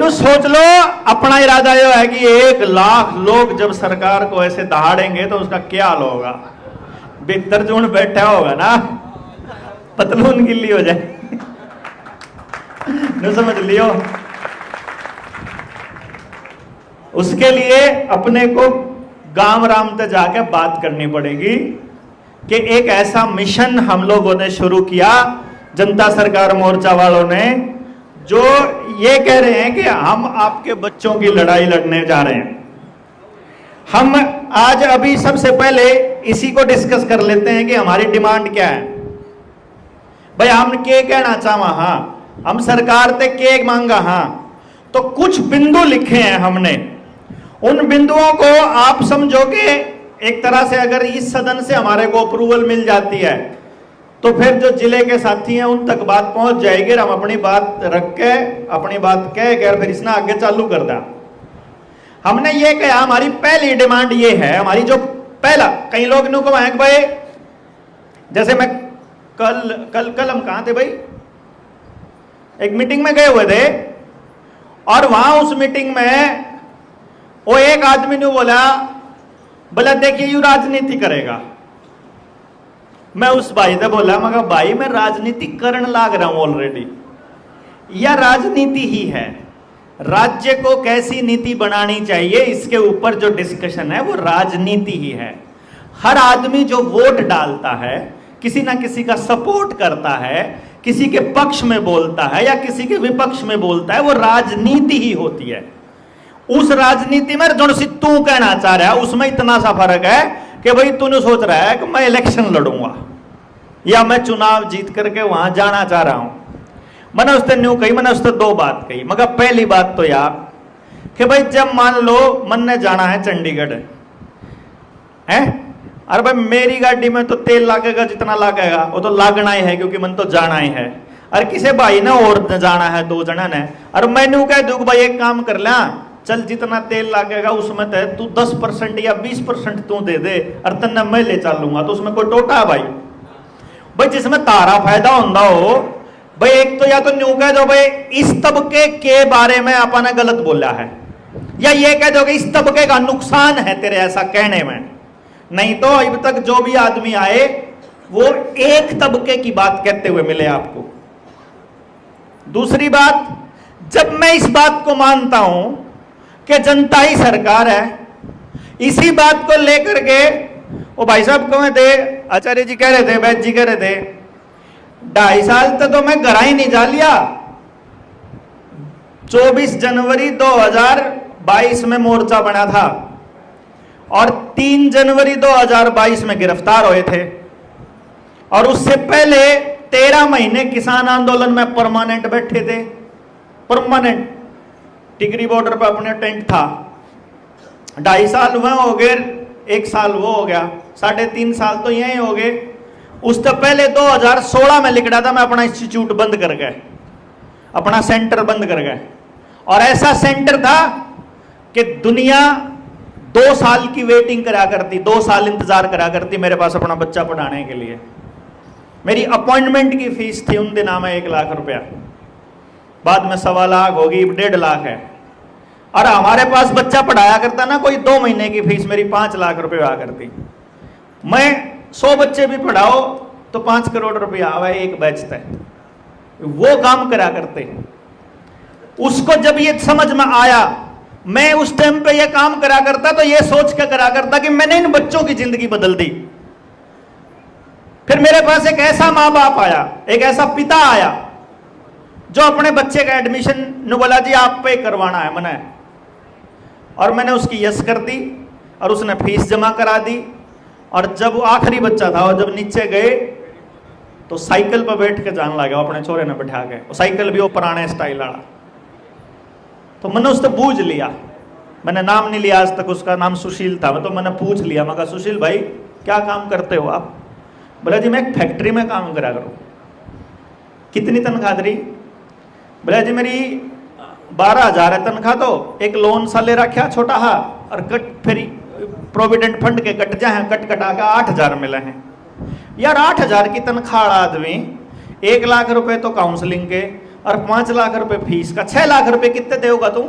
अब सोच लो, अपना इरादा यह है कि 1 लाख लोग जब सरकार को ऐसे दहाड़ेंगे तो उसका क्या हाल होगा। भीतर जून बैठा होगा ना, पतलून गिल्ली हो जाए न, समझ लियो। उसके लिए अपने को गांव राम तक जाके बात करनी पड़ेगी कि एक ऐसा मिशन हम लोगों ने शुरू किया, जनता सरकार मोर्चा वालों ने, जो ये कह रहे हैं कि हम आपके बच्चों की लड़ाई लड़ने जा रहे हैं। हम आज अभी सबसे पहले इसी को डिस्कस कर लेते हैं कि हमारी डिमांड क्या है। भाई हम के कहना चाहवा, हाँ हम सरकार से के मांगा, हाँ तो कुछ बिंदु लिखे हैं हमने। उन बिंदुओं को आप समझो कि एक तरह से अगर इस सदन से हमारे को अप्रूवल मिल जाती है तो फिर जो जिले के साथी हैं उन तक बात पहुंच जाएगी और हम अपनी बात रख के, अपनी बात कह के फिर इसने आगे चालू कर दिया। हमने ये कहा हमारी पहली डिमांड ये है, हमारी जो पहला, कई लोग ने कहा है कि भाई जैसे मैं कल हम कहां थे भाई, एक मीटिंग में गए हुए थे और वहां उस मीटिंग में वो एक आदमी ने बोला देखिए यू राजनीति करेगा। मैं उस भाई से बोला, मगर भाई मैं राजनीति करने लाग रहा हूं ऑलरेडी, यह राजनीति ही है। राज्य को कैसी नीति बनानी चाहिए इसके ऊपर जो डिस्कशन है वो राजनीति ही है। हर आदमी जो वोट डालता है, किसी ना किसी का सपोर्ट करता है, किसी के पक्ष में बोलता है या किसी के विपक्ष में बोलता है, वो राजनीति ही होती है। उस राजनीति में जो तू कहना चाह रहा है उसमें इतना सा फर्क है कि भाई तूने सोच रहा है कि मैं इलेक्शन लड़ूंगा या मैं चुनाव जीत करके वहां जाना चाह रहा हूं। मैंने उससे न्यू कही, मैंने उससे 2 बात कही। मगर पहली बात तो यार कि भाई जब मान लो मन ने जाना है चंडीगढ़ है, अरे भाई मेरी गाड़ी में तो तेल लागेगा जितना लागेगा, वो तो लागना ही है क्योंकि मन तो जाना ही है। अरे किसी भाई ने और जाना है 2 जना ने, अरे मैंने कह दूं भाई एक काम कर ले, चल जितना तेल लागेगा उसमें तू 10% या 20% तू दे दे और तन्ने मैं ले चलूंगा, तो उसमें कोई टोटा है भाई। भाई जिसमें तारा फायदा होता हो भाई, एक तो या तो न्यू कह दो भाई इस तबके के बारे में आपने गलत बोला है, या ये कह दो कि इस तबके का नुकसान है तेरे ऐसा कहने में। नहीं तो अब तक जो भी आदमी आए वो एक तबके की बात कहते हुए मिले आपको। दूसरी बात, जब मैं इस बात को मानता हूं कि जनता ही सरकार है, इसी बात को लेकर के वो भाई साहब कहे थे, आचार्य जी कह रहे थे, वैद्य जी कह रहे थे 2.5 साल तक तो मैं घर ही नहीं जा लिया। 24 जनवरी 2022 में मोर्चा बना था और 3 जनवरी 2022 में गिरफ्तार हुए थे, और उससे पहले 13 महीने किसान आंदोलन में परमानेंट बैठे थे। परमानेंट टिकरी बॉर्डर पर अपने टेंट था। 2.5 साल वह हो गए, 1 साल वो हो गया, 3.5 साल तो यही हो गए। उससे पहले 2016 में लिख रहा था मैं अपना इंस्टीट्यूट बंद कर गए, अपना सेंटर बंद कर गए, और ऐसा सेंटर था कि दुनिया 2 साल की वेटिंग करा करती, 2 साल इंतजार करा करती मेरे पास अपना बच्चा पढ़ाने के लिए। मेरी अपॉइंटमेंट की फीस थी उन दिनों में 1 लाख रुपया, बाद में 1.25 लाख होगी, 1.5 लाख है। और हमारे पास बच्चा पढ़ाया करता ना कोई 2 महीने की फीस मेरी 5 लाख रुपए हुआ करती। मैं 100 बच्चे भी पढ़ाओ तो 5 करोड़ रुपया आवा एक बैच तक, वो काम करा करते। उसको जब ये समझ में आया, मैं उस टाइम पे ये काम करा करता तो ये सोच के करा करता कि मैंने इन बच्चों की जिंदगी बदल दी। फिर मेरे पास एक ऐसा माँ बाप आया, एक ऐसा पिता आया जो अपने बच्चे का एडमिशन ने बोला जी आप पे करवाना है मैंने, और मैंने उसकी यस कर दी और उसने फीस जमा करा दी। और जब वो आखिरी बच्चा था और जब नीचे गए तो साइकिल पर बैठ के जाने लगा, अपने छोरे ने बैठा के, वो साइकिल भी वो पुराने स्टाइल वाला। तो मैंने उससे पूछ लिया, मैंने नाम नहीं लिया आज तक, उसका नाम सुशील था, तो मैंने पूछ लिया, मैं कहा सुशील भाई क्या काम करते हो आप? बोला जी मैं एक फैक्ट्री में काम करा करूँ। कितनी तनख्वाह दरी? बोला जी मेरी 12,000 है तनख्वाह, तो एक लोन सा ले रखा छोटा हा, और कट फिर प्रोविडेंट फंड के कट जाए, कट कटा के 8,000 मिले हैं। यार 8,000 की तनख्वाह आदमी 1 लाख रुपए तो काउंसलिंग के और 5 लाख रुपए फीस का, 6 लाख रुपए कितने देगा तुम?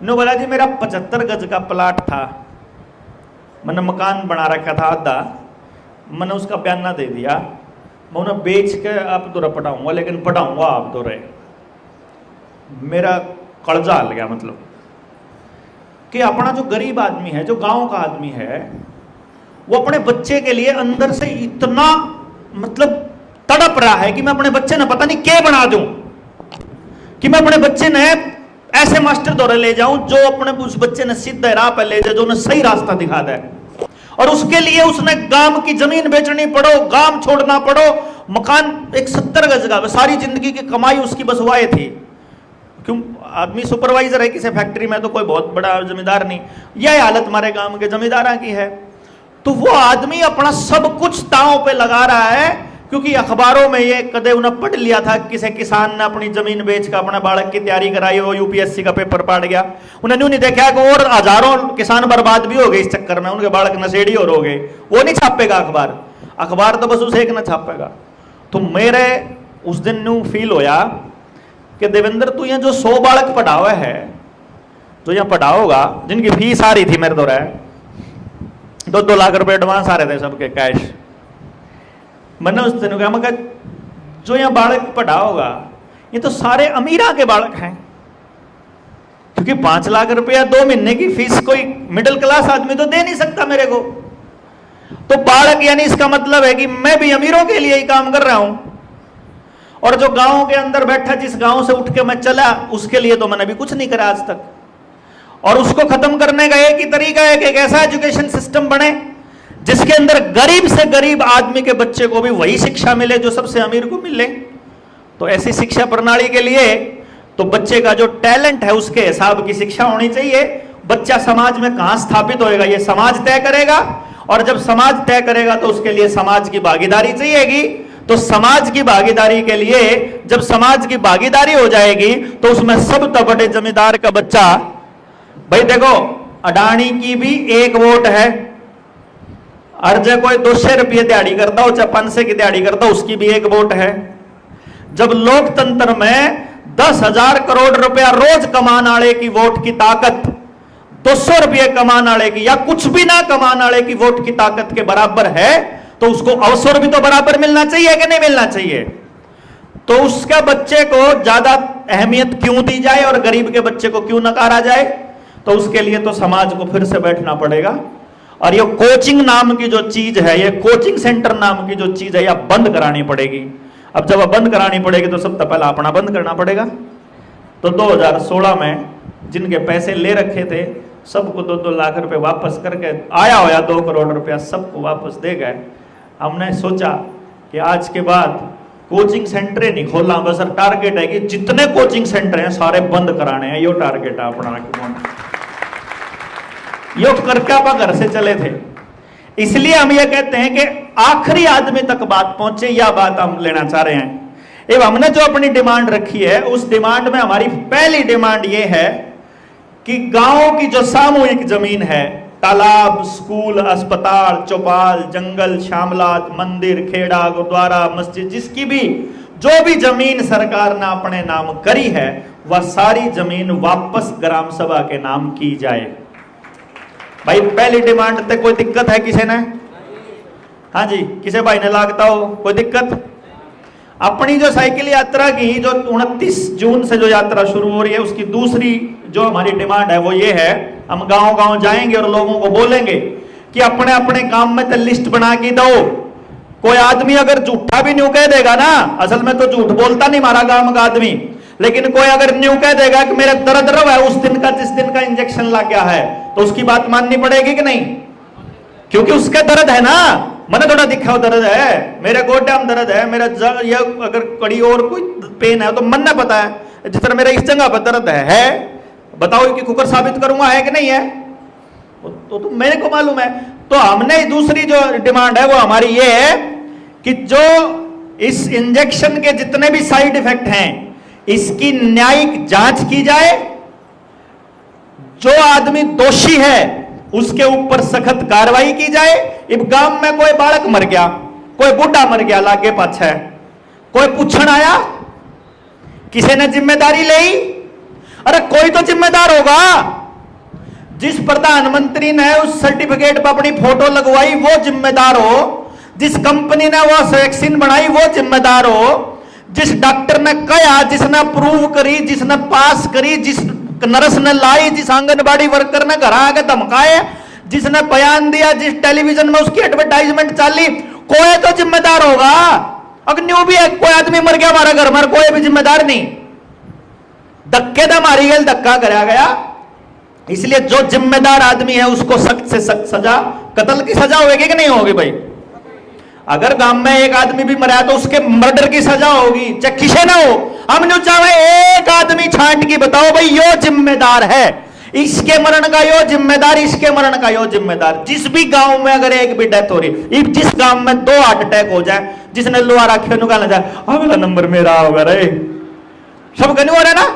नो बोला जी मेरा 75 गज का प्लाट था, मैंने मकान बना रखा था आधा, मैंने उसका बयाना दे दिया, मैं उन्हें बेच के आप दौरा पढ़ाऊंगा, लेकिन पढ़ाऊंगा आप दौरे। मेरा कर्जा हल गया। मतलब कि अपना जो गरीब आदमी है, जो गांव का आदमी है, वो अपने बच्चे के लिए अंदर से इतना मतलब तड़प रहा है कि मैं अपने बच्चे ने पता नहीं क्या बना दूं, कि मैं अपने बच्चे ने ऐसे मास्टर दौरे ले जाऊं जो अपने उस बच्चे ने सीधे राह पर ले जाए, जो उन्हें सही रास्ता दिखा दे। और उसके लिए उसने गांव की जमीन बेचनी पड़ो, गांव छोड़ना पड़ो, मकान एक 70 गज का, सारी जिंदगी की कमाई उसकी बस वाए थी। क्यों? आदमी सुपरवाइजर है किसी फैक्ट्री में, तो कोई बहुत बड़ा जमींदार नहीं। यह हालत हमारे गांव के जमींदारा की है। तो वो आदमी अपना सब कुछ दांव पे लगा रहा है, क्योंकि अखबारों में ये कदे उन्हें पढ़ लिया था, किसी किसान ने अपनी जमीन बेच कर अपना बालक की तैयारी कराई, वो यूपीएससी का पेपर पढ़ गया, उन्हें नहीं देखा कि और हजारों किसान बर्बाद भी हो गए इस चक्कर में, उनके बालक नशेड़ी और हो गए। वो नहीं छापेगा अखबार, अखबार तो बस उसे एक न छापेगा। तो मेरे उस दिन न्यू फील होया कि देवेंद्र तू यहाँ जो 100 बालक पढ़ावे है, जो यहाँ पढ़ाओगा, जिनकी फीस आ रही थी मेरे द्वारा 2-2 लाख रुपए एडवांस आ रहे थे सबके कैश, मैंने उस दिन कहा, मगर जो यहाँ बालक पढ़ाओगा ये तो सारे अमीरा के बालक हैं, क्योंकि 5 लाख रुपया 2 महीने की फीस कोई मिडिल क्लास आदमी तो दे नहीं सकता मेरे को। तो बालक यानी इसका मतलब है कि मैं भी अमीरों के लिए ही काम कर रहा हूं, और जो गांव के अंदर बैठा, जिस गांव से उठ के मैं चला, उसके लिए तो मैंने भी कुछ नहीं करा आज तक। और उसको खत्म करने का एक ही तरीका है कि एक ऐसा एजुकेशन सिस्टम बने जिसके अंदर गरीब से गरीब आदमी के बच्चे को भी वही शिक्षा मिले जो सबसे अमीर को मिले। तो ऐसी शिक्षा प्रणाली के लिए तो बच्चे का जो टैलेंट है उसके हिसाब की शिक्षा होनी चाहिए। बच्चा समाज में कहां स्थापित होएगा ये समाज तय करेगा, और जब समाज तय करेगा तो उसके लिए समाज की भागीदारी चाहिएगी। तो समाज की भागीदारी के लिए जब समाज की भागीदारी हो जाएगी तो उसमें सबसे बड़े जमींदार का बच्चा, भाई देखो अडानी की भी 1 वोट है, और जो कोई 200 रुपये दिहाड़ी करता हो, चाहे 500 की दिहाड़ी करता हो, उसकी भी 1 वोट है। जब लोकतंत्र में 10,000 करोड़ रुपया रोज कमाने वाले की वोट की ताकत 200 रुपये कमाने वाले की या कुछ भी ना कमाने वाले की वोट की ताकत के बराबर है, तो उसको अवसर भी तो बराबर मिलना चाहिए कि नहीं मिलना चाहिए? तो उसके बच्चे को ज्यादा अहमियत क्यों दी जाए और गरीब के बच्चे को क्यों नकारा जाए? तो उसके लिए तो समाज को फिर से बैठना पड़ेगा, और ये कोचिंग नाम की जो चीज है, ये कोचिंग सेंटर नाम की जो चीज है, यह बंद करानी पड़ेगी। अब जब बंद करानी पड़ेगी तो सबसे पहले अपना बंद करना पड़ेगा। तो 2016 में जिनके पैसे ले रखे थे सबको 2-2 लाख रुपए वापस करके आया होया 2 करोड़ रुपया सबको वापस दे गए। हमने सोचा कि आज के बाद कोचिंग सेंटर नहीं खोलना, बस टारगेट है कि जितने कोचिंग सेंटर हैं सारे बंद कराने हैं। यो टारगेट है अपना, यो करके आप घर से चले थे। इसलिए हम ये कहते हैं कि आखिरी आदमी तक बात पहुंचे, यह बात हम लेना चाह रहे हैं। एवं हमने जो अपनी डिमांड रखी है उस डिमांड में हमारी पहली डिमांड यह है कि गांव की जो सामूहिक जमीन है, तालाब, स्कूल, अस्पताल, चौपाल, जंगल, श्यामलात, मंदिर, खेड़ा, गुरुद्वारा, मस्जिद, जिसकी भी जो भी जमीन सरकार ने अपने नाम करी है वह सारी जमीन वापस ग्राम सभा के नाम की जाए। भाई पहली डिमांड तक कोई दिक्कत है किसी ने? हाँ जी, किसी भाई ने लागता हो कोई दिक्कत? अपनी जो साइकिल यात्रा की जो 29 जून से जो यात्रा शुरू हो रही है उसकी दूसरी जो हमारी डिमांड है वो ये है, हम गांव गांव जाएंगे और लोगों को बोलेंगे कि अपने अपने काम में तो लिस्ट बना के दो। कोई आदमी अगर झूठा भी न्यू कह देगा ना, असल में तो झूठ बोलता नहीं हमारा गांव का आदमी, लेकिन कोई अगर न्यू कह देगा कि मेरा दर्द रहा है उस दिन का जिस दिन का इंजेक्शन लग गया है, तो उसकी बात माननी पड़ेगी कि नहीं? क्योंकि उसका दर्द है ना, मैंने थोड़ा दिखा दर्द है, मेरे गोड्डा में दर्द है, मेरा या अगर कड़ी और कोई पेन है तो मन ना पता है, जिस तरह मेरा इस जगह पर दर्द है, बताओ कि कुकर साबित करूंगा है कि नहीं है? तो मेरे को मालूम है। तो हमने दूसरी जो डिमांड है वो हमारी ये है कि जो इस इंजेक्शन के जितने भी साइड इफेक्ट हैं इसकी न्यायिक जांच की जाए। जो आदमी दोषी है उसके ऊपर सख्त कार्रवाई की जाए। इब गांव में कोई बालक मर गया, कोई बूढ़ा मर गया, लागे पाछे कोई पूछण आया किसी ने जिम्मेदारी ली? अरे कोई तो जिम्मेदार होगा। जिस प्रधानमंत्री ने उस सर्टिफिकेट पर अपनी फोटो लगवाई वो जिम्मेदार हो, जिस कंपनी ने वो वैक्सीन बनाई वो जिम्मेदार हो, जिस डॉक्टर ने कहा, जिसने अप्रूव करी, जिसने पास करी, जिस नर्स ने लाई, जिस आंगनबाड़ी वर्कर ने घर आके धमकाए, जिसने बयान दिया, जिस टेलीविजन में उसकी एडवर्टाइजमेंट चली, कोई तो जिम्मेदार होगा। अग्नियों भी है, कोई आदमी मर गया हमारा घर में, कोई भी जिम्मेदार नहीं। धक्के दा मारी गई, धक्का कराया गया। इसलिए जो जिम्मेदार आदमी है उसको सख्त से सख्त सजा, कत्ल की सजा होगी कि नहीं होगी भाई? अगर गांव में एक आदमी भी मरा तो उसके मर्डर की सजा होगी, चाहे किसे ना हो। हमने चाहे एक आदमी छांट की बताओ भाई यो जिम्मेदार है, इसके मरण का यो जिम्मेदार, इसके मरण का यो जिम्मेदार। जिस भी गांव में अगर एक भी डेथ हो रही, जिस गांव में 2 हार्ट अटैक हो जाए, जिसने लोहा रखे निकाला जाए, अगला नंबर मेरा होगा रे, सब नहीं हो रहा ना।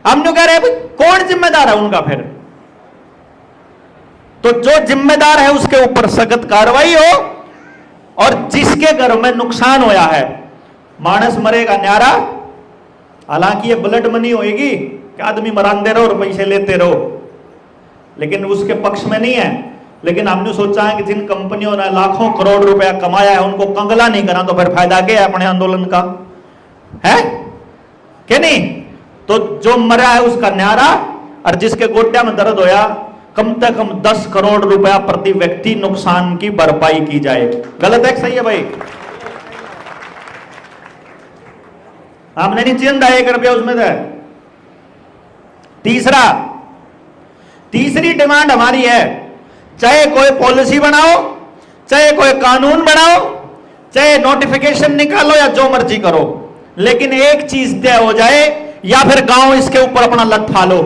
हम जो कह रहे हैं कौन जिम्मेदार है उनका? फिर तो जो जिम्मेदार है उसके ऊपर सख्त कार्रवाई हो, और जिसके घर में नुकसान होया है, मानस मरेगा न्यारा। हालांकि ये ब्लड मनी होएगी कि आदमी मरांदे रहो और पैसे लेते रहो, लेकिन उसके पक्ष में नहीं है। लेकिन हमने सोचा है कि जिन कंपनियों ने लाखों करोड़ रुपया कमाया है उनको कंगला नहीं करा तो फिर फायदा क्या है अपने आंदोलन का, है कि नहीं? तो जो मरा है उसका न्यारा, और जिसके गोड्या में दर्द होया कम से कम 10 करोड़ रुपया प्रति व्यक्ति नुकसान की भरपाई की जाए। गलत है कि सही है भाई? हमने नहीं चिंता 1 रुपया उसमें से। तीसरी डिमांड हमारी है, चाहे कोई पॉलिसी बनाओ, चाहे कोई कानून बनाओ, चाहे नोटिफिकेशन निकालो या जो मर्जी करो, लेकिन एक चीज तय हो जाए, या फिर गांव इसके ऊपर अपना लठा लो।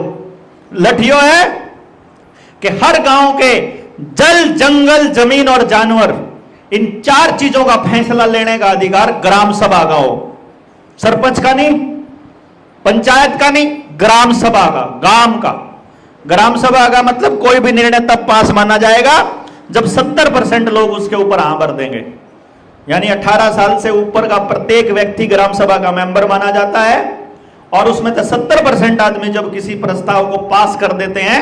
लठियो है कि हर गांव के जल, जंगल, जमीन और जानवर, इन 4 चीजों का फैसला लेने का अधिकार ग्राम सभा का हो। सरपंच का नहीं, पंचायत का नहीं, ग्राम सभा का, गांव का। ग्राम सभा का मतलब कोई भी निर्णय तब पास माना जाएगा जब 70% लोग उसके ऊपर हाँ भर देंगे। यानी 18 साल से ऊपर का प्रत्येक व्यक्ति ग्राम सभा का मेंबर माना जाता है, और उसमें तो 70% आदमी जब किसी प्रस्ताव को पास कर देते हैं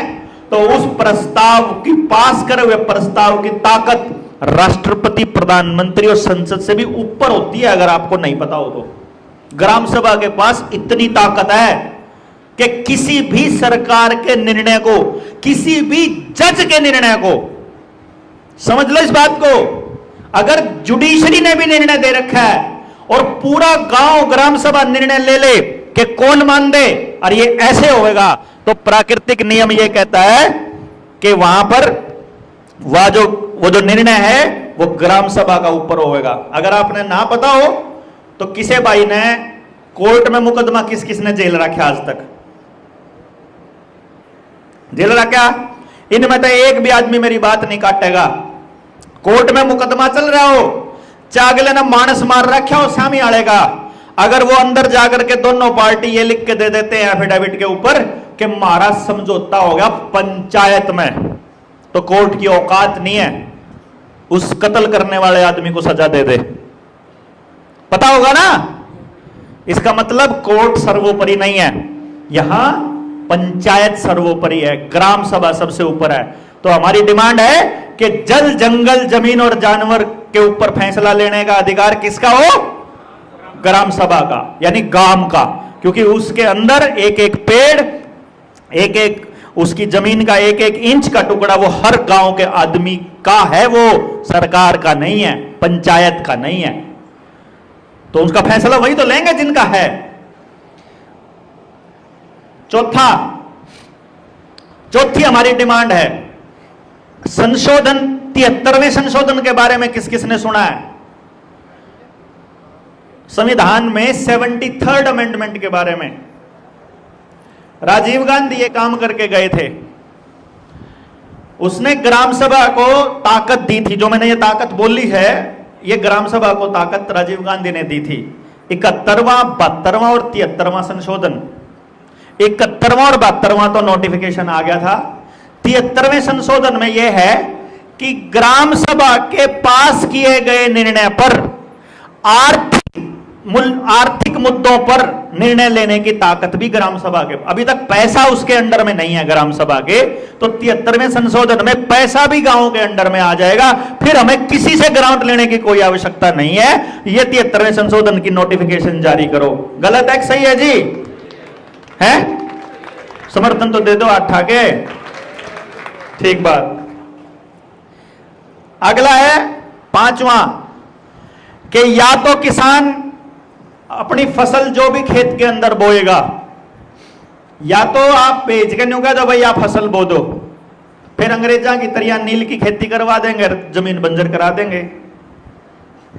तो उस प्रस्ताव की, पास करे हुए प्रस्ताव की ताकत राष्ट्रपति, प्रधानमंत्री और संसद से भी ऊपर होती है। अगर आपको नहीं पता हो तो ग्राम सभा के पास इतनी ताकत है कि किसी भी सरकार के निर्णय को, किसी भी जज के निर्णय को, समझ लो इस बात को, अगर जुडिशरी ने भी निर्णय दे रखा है और पूरा गांव ग्राम सभा निर्णय ले ले कि कौन मान दे और ये ऐसे होगा, तो प्राकृतिक नियम ये कहता है कि वहां पर वो जो निर्णय है वो ग्राम सभा का ऊपर होगा। अगर आपने ना पता हो तो किसे भाई ने कोर्ट में मुकदमा किस किसने जेल रखा आज तक? जेल रखा? इनमें तो एक भी आदमी मेरी बात नहीं काटेगा। कोर्ट में मुकदमा चल रहा हो, चागले ने मानस मार रखा हो सामी आड़ेगा, अगर वो अंदर जाकर के दोनों पार्टी ये लिख के दे देते हैं एफिडेविट के ऊपर कि हमारा समझौता हो गया पंचायत में, तो कोर्ट की औकात नहीं है उस कत्ल करने वाले आदमी को सजा दे दे। पता होगा ना? इसका मतलब कोर्ट सर्वोपरि नहीं है, यहां पंचायत सर्वोपरि है, ग्राम सभा सबसे ऊपर है। तो हमारी डिमांड है कि जल, जंगल, जमीन और जानवर के ऊपर फैसला लेने का अधिकार किसका हो? ग्राम सभा का, यानी गांव का, क्योंकि उसके अंदर एक एक पेड़, एक एक उसकी जमीन का एक एक इंच का टुकड़ा वो हर गांव के आदमी का है, वो सरकार का नहीं है, पंचायत का नहीं है। तो उसका फैसला वही तो लेंगे जिनका है। चौथी हमारी डिमांड है संशोधन, 73वें संशोधन के बारे में किस किसने सुना है? संविधान में 73rd अमेंडमेंट के बारे में राजीव गांधी ये काम करके गए थे। उसने ग्राम सभा को ताकत दी थी, जो मैंने ये ताकत बोली है, ये ग्राम सभा को ताकत राजीव गांधी ने दी थी। 71वां, 72वां और 73वां संशोधन, 71वां और 72वां तो नोटिफिकेशन आ गया था। 73वें संशोधन में यह है कि ग्राम सभा के पास किए गए निर्णय पर आर्थिक आर्थिक मुद्दों पर निर्णय लेने की ताकत भी ग्राम सभा के, अभी तक पैसा उसके अंडर में नहीं है ग्राम सभा के, तो 73वें संशोधन में पैसा भी गांव के अंडर में आ जाएगा, फिर हमें किसी से ग्रांट लेने की कोई आवश्यकता नहीं है। ये 73वें संशोधन की नोटिफिकेशन जारी करो। गलत है सही है जी? है? समर्थन तो दे दो हाथ ठाके। ठीक बात। अगला है 5वां कि या तो किसान अपनी फसल जो भी खेत के अंदर बोएगा, या तो आप बेच के नहीं कह दो भाई आप फसल बो दो, फिर अंग्रेजा की तरह नील की खेती करवा देंगे, जमीन बंजर करा देंगे,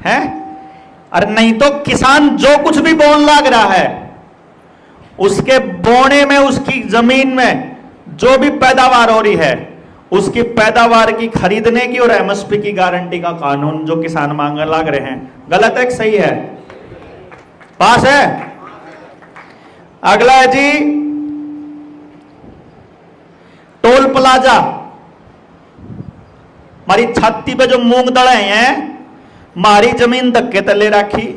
हैं? और नहीं तो किसान जो कुछ भी बोन लाग रहा है उसके बोने में, उसकी जमीन में जो भी पैदावार हो रही है उसकी पैदावार की खरीदने की और एमएसपी की गारंटी का कानून जो किसान मांगने लग रहे हैं। गलत है कि सही है? पास है? अगला है जी टोल प्लाजा। हमारी छाती पे जो मूंग दड़े हैं, हमारी जमीन धक्के तले रखी,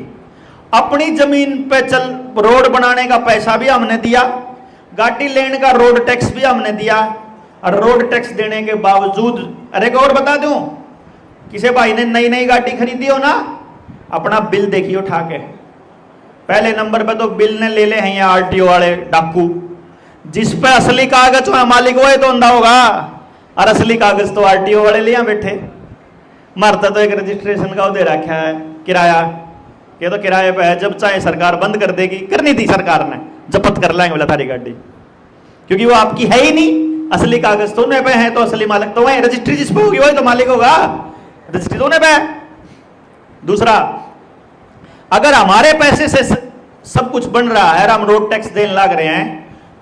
अपनी जमीन पे चल रोड बनाने का पैसा भी हमने दिया, गाड़ी लेने का रोड टैक्स भी हमने दिया, और रोड टैक्स देने के बावजूद, अरे एक और बता दूं, किसी भाई ने नई नई गाड़ी खरीदी हो ना, अपना बिल देखिए उठा के, पहले नंबर पे तो बिल ने ले हैं ये आरटीओ वाले डाकू, जिस पे असली कागज हो मालिक वो तो अंधा होगा, और असली कागज तो आरटीओ वाले लिया बैठे। मरता तो एक रजिस्ट्रेशन का दे रखा है किराया, ये तो किराए पे है, जब चाहे सरकार बंद कर देगी, करनी थी सरकार ने, जब्त कर लाएंगे बोला थारी गाड़ी, क्योंकि वो आपकी है ही नहीं, असली कागज तो उन्हें पे है, तो असली मालिक तो वही, रजिस्ट्री जिस पे होगी वही तो मालिक होगा, रजिस्ट्री तो उन्हें पे है। दूसरा, अगर हमारे पैसे से सब कुछ बन रहा है और हम रोड टैक्स देने लग रहे हैं,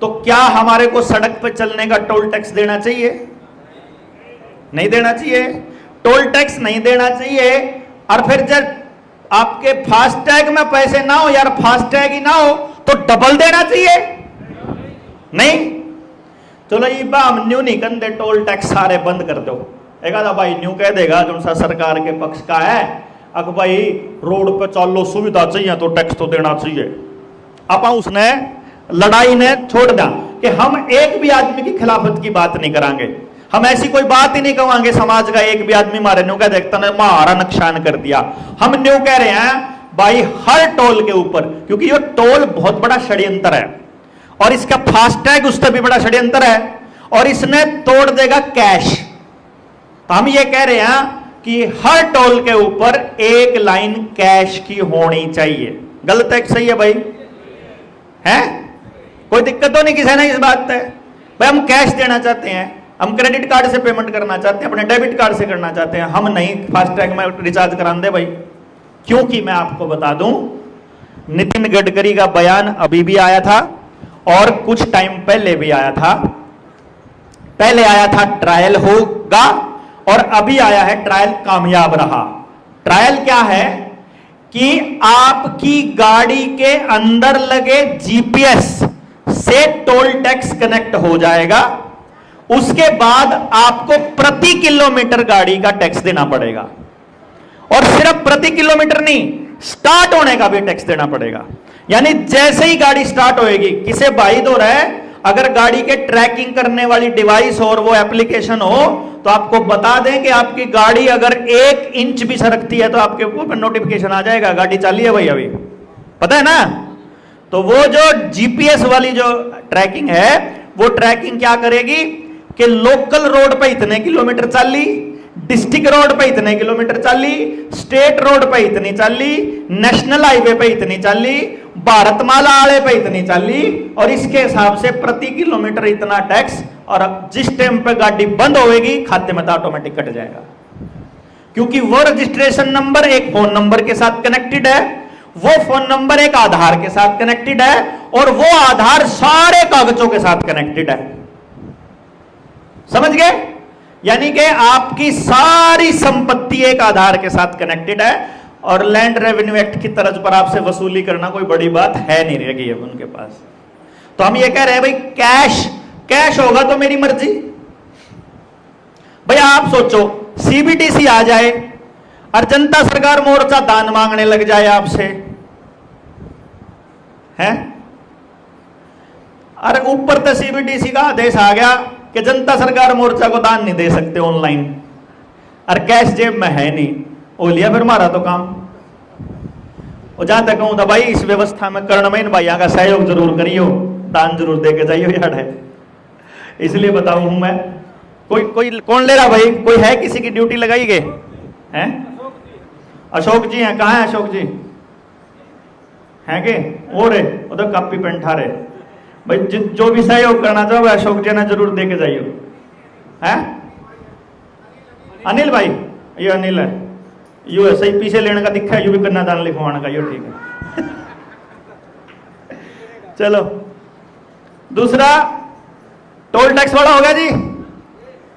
तो क्या हमारे को सड़क पे चलने का टोल टैक्स देना चाहिए? नहीं देना चाहिए, टोल टैक्स नहीं देना चाहिए। और फिर जब आपके फास्टैग में पैसे ना हो यार, फास्टैग ही ना हो तो डबल देना चाहिए? नहीं। चलो ये हम न्यू नहीं कर दे, टोल टैक्स सारे बंद कर दो। एक आधा भाई न्यू कह देगा जो सा सरकार के पक्ष का है, अब भाई रोड पे चलो सुविधा चाहिए तो टैक्स तो देना चाहिए। अब उसने लड़ाई ने छोड़ दिया कि हम एक भी आदमी की खिलाफत की बात नहीं करांगे, हम ऐसी कोई बात ही नहीं कहेंगे समाज का एक भी आदमी मारे न्यू कह देखता ने मारा नुकसान कर दिया। हम न्यू कह रहे हैं भाई हर टोल के ऊपर, क्योंकि ये टोल बहुत बड़ा षड्यंत्र है और इसका फास्टैग उससे भी बड़ा षड्यंत्र है, और इसने तोड़ देगा कैश। तो हम ये कह रहे हैं कि हर टोल के ऊपर एक लाइन कैश की होनी चाहिए। गलत है सही है भाई? है कोई दिक्कत तो नहीं किसी ने इस बात पे? भाई हम कैश देना चाहते हैं, हम क्रेडिट कार्ड से पेमेंट करना चाहते हैं, अपने डेबिट कार्ड से करना चाहते हैं, हम नहीं फास्टैग में रिचार्ज करा दे भाई। क्योंकि मैं आपको बता दूं, नितिन गडकरी का बयान अभी भी आया था और कुछ टाइम पहले भी आया था। पहले आया था ट्रायल होगा और अभी आया है ट्रायल कामयाब रहा। ट्रायल क्या है कि आपकी गाड़ी के अंदर लगे जीपीएस से टोल टैक्स कनेक्ट हो जाएगा, उसके बाद आपको प्रति किलोमीटर गाड़ी का टैक्स देना पड़ेगा, और सिर्फ प्रति किलोमीटर नहीं, स्टार्ट होने का भी टैक्स देना पड़ेगा। यानी जैसे ही गाड़ी स्टार्ट होएगी, किसे बाइद हो रहा है, अगर गाड़ी के ट्रैकिंग करने वाली डिवाइस और वो एप्लीकेशन हो तो आपको बता दें कि आपकी गाड़ी अगर 1 इंच भी सरकती है तो आपके ऊपर नोटिफिकेशन आ जाएगा गाड़ी चाली है भाई अभी, पता है ना। तो वो जो जीपीएस वाली जो ट्रैकिंग है, वो ट्रैकिंग क्या करेगी कि लोकल रोड पे इतने किलोमीटर चाली, डिस्ट्रिक्ट रोड पे इतने किलोमीटर चाली, स्टेट रोड पे इतनी चाली, नेशनल हाईवे पे इतनी चाली, भारतमाला आले पे इतनी चाली, और इसके हिसाब से प्रति किलोमीटर इतना टैक्स, और जिस टाइम पे गाड़ी बंद होएगी खाते में तो ऑटोमेटिक कट जाएगा। क्योंकि वो रजिस्ट्रेशन नंबर एक फोन नंबर के साथ कनेक्टेड है, वो फोन नंबर एक आधार के साथ कनेक्टेड है, और वो आधार सारे कागजों के साथ कनेक्टेड है। समझ गए? यानी कि आपकी सारी संपत्ति एक आधार के साथ कनेक्टेड है, और लैंड रेवेन्यू एक्ट की तर्ज पर आपसे वसूली करना कोई बड़ी बात है नहीं रहेगी अब उनके पास। तो हम ये कह रहे हैं भाई कैश होगा तो मेरी मर्जी। भाई आप सोचो सीबीडीसी आ जाए और जनता सरकार मोर्चा दान मांगने लग जाए आपसे, है? अरे ऊपर तो सीबीडीसी का आदेश आ गया कि जनता सरकार मोर्चा को दान नहीं दे सकते ऑनलाइन, अरे कैश जेब में है नहीं, वो लिया फिर मारा तो काम। और जहां तक कहूं तो भाई इस व्यवस्था में कर्णमयन भैया का सहयोग जरूर करियो, दान जरूर दे के जाइयो यार है, इसलिए बताऊं हूं मैं। कोई कौन ले रहा भाई? कोई है किसी की ड्यूटी लगाई गए हैं? अशोक जी हैं, कहाँ है अशोक जी? हैं के और उधर कापी पेन ठा रहे भाई, जो भी सहयोग करना चाहो अशोक जी ने जरूर दे के जाइयो। है अनिल भाई, ये अनिल है, यू है सही पीछे लेने का दिखा है, यू भी कन्यादान लिखवाने का, यो ठीक है। चलो दूसरा टोल टैक्स वाला हो गया जी।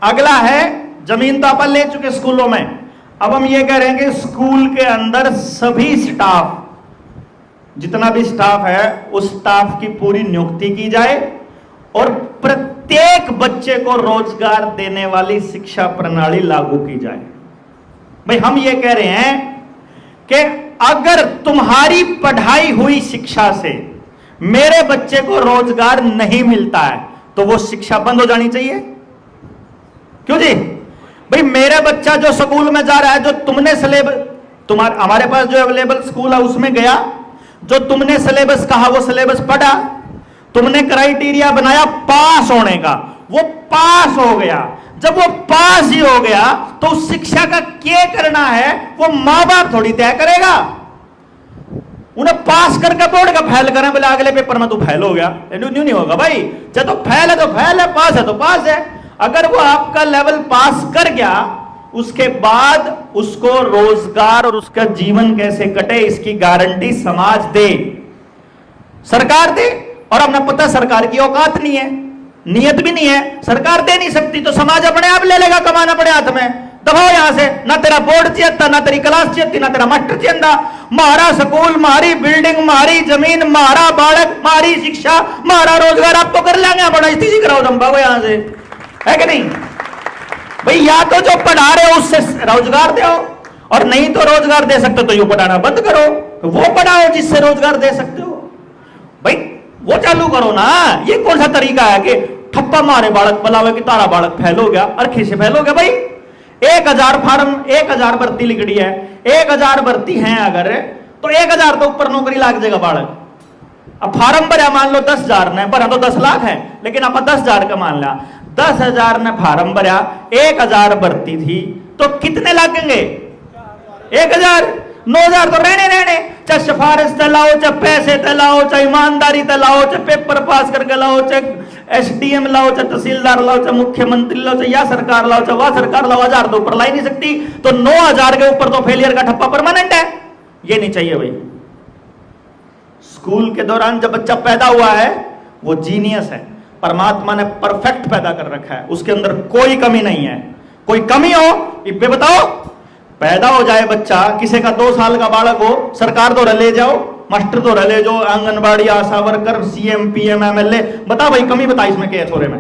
अगला है जमीन तो अपन ले चुके स्कूलों में, अब हम ये कह रहे हैं कि स्कूल के अंदर सभी स्टाफ, जितना भी स्टाफ है उस स्टाफ की पूरी नियुक्ति की जाए और प्रत्येक बच्चे को रोजगार देने वाली शिक्षा प्रणाली लागू की जाए। भाई हम ये कह रहे हैं कि अगर तुम्हारी पढ़ाई हुई शिक्षा से मेरे बच्चे को रोजगार नहीं मिलता है तो वो शिक्षा बंद हो जानी चाहिए। क्यों जी? भाई मेरा बच्चा जो स्कूल में जा रहा है, जो तुमने सिलेबस, हमारे पास जो अवेलेबल स्कूल है उसमें गया, जो तुमने सिलेबस कहा वो सिलेबस पढ़ा, तुमने क्राइटेरिया बनाया पास होने का, वो पास हो गया। जब वो पास ही हो गया तो उस शिक्षा का क्या करना है वो मां बाप थोड़ी तय करेगा। उन्हें पास करके बोर्ड का फेल करें, बोले अगले पेपर में तो फेल हो गया, नहीं होगा भाई। जब तो फेल है तो फेल है, पास है तो पास है। अगर वो आपका लेवल पास कर गया उसके बाद उसको रोजगार और उसका जीवन कैसे कटे इसकी गारंटी समाज दे, सरकार दे। और अपना पता सरकार की औकात नहीं है, नियत भी नहीं है, सरकार दे नहीं सकती तो समाज अपने आप ले लेगा कमाना अपने हाथ में। दबाओ यहां से, ना तेरा बोर्ड चाहिए, ना तेरी क्लास चाहिए, ना तेरा मास्टर चाहिए, मारा स्कूल, मारी बिल्डिंग, मारी जमीन, मारा बालक, मारी शिक्षा, मारा रोजगार। आप तो कर लेंगे, बड़ा स्थिति कराओ दम भागो यहां से, है कि नहीं भाई? या तो जो पढ़ा रहे हो उससे रोजगार दो, और नहीं तो रोजगार दे सकते तो यू पढ़ाना बंद करो, वो पढ़ाओ जिससे रोजगार दे सकते हो भाई, वो चालू करो ना। ये कौन सा तरीका है कि ठप्पा मारे बालक पलावे कि तारा बालक फैल हो गया, अरखे से फैल हो गया भाई। 1000 फार्म, 1000 भर्ती लिखड़ी है, 1000 भर्ती हैं अगर तो 1000 तो ऊपर नौकरी लाग जाएगा बालक। अब फार्म भरा मान लो 10,000 ने भरा तो 10 लाख है, लेकिन आप 10,000 का मान लिया, 10,000 ने फार्म भरा, 1000 भर्ती थी तो कितने लगेंगे? 1000। 9,000 तो रहने, चाहे सिफारिश तलाओ, चाहे पैसे तलाओ, चाहे ईमानदारी तलाओ, चाहे पेपर पास करके लाओ, चाहे एसडीएम लाओ, चाहे तहसीलदार लाओ, चाहे मुख्यमंत्री लाओ, चाहे या सरकार लाओ, चाहे वह सरकार लाओ, 1000 तो ऊपर ला ही नहीं सकती। तो 9,000 के ऊपर तो फेलियर का ठप्पा परमानेंट है, ये नहीं चाहिए भाई। स्कूल के दौरान जब बच्चा पैदा हुआ है वो जीनियस है, परमात्मा ने परफेक्ट पैदा कर रखा है, उसके अंदर कोई कमी नहीं है। कोई कमी हो इब्बे बताओ। पैदा हो जाए बच्चा, किसी का 2 साल का बालक हो, सरकार तो ले जाओ, मास्टर तो ले जाओ, आंगनबाड़ी, आशा वर्कर, सीएम, पीएम, एमएलए, बता भाई कमी बता इसमें क्या है थोड़े में।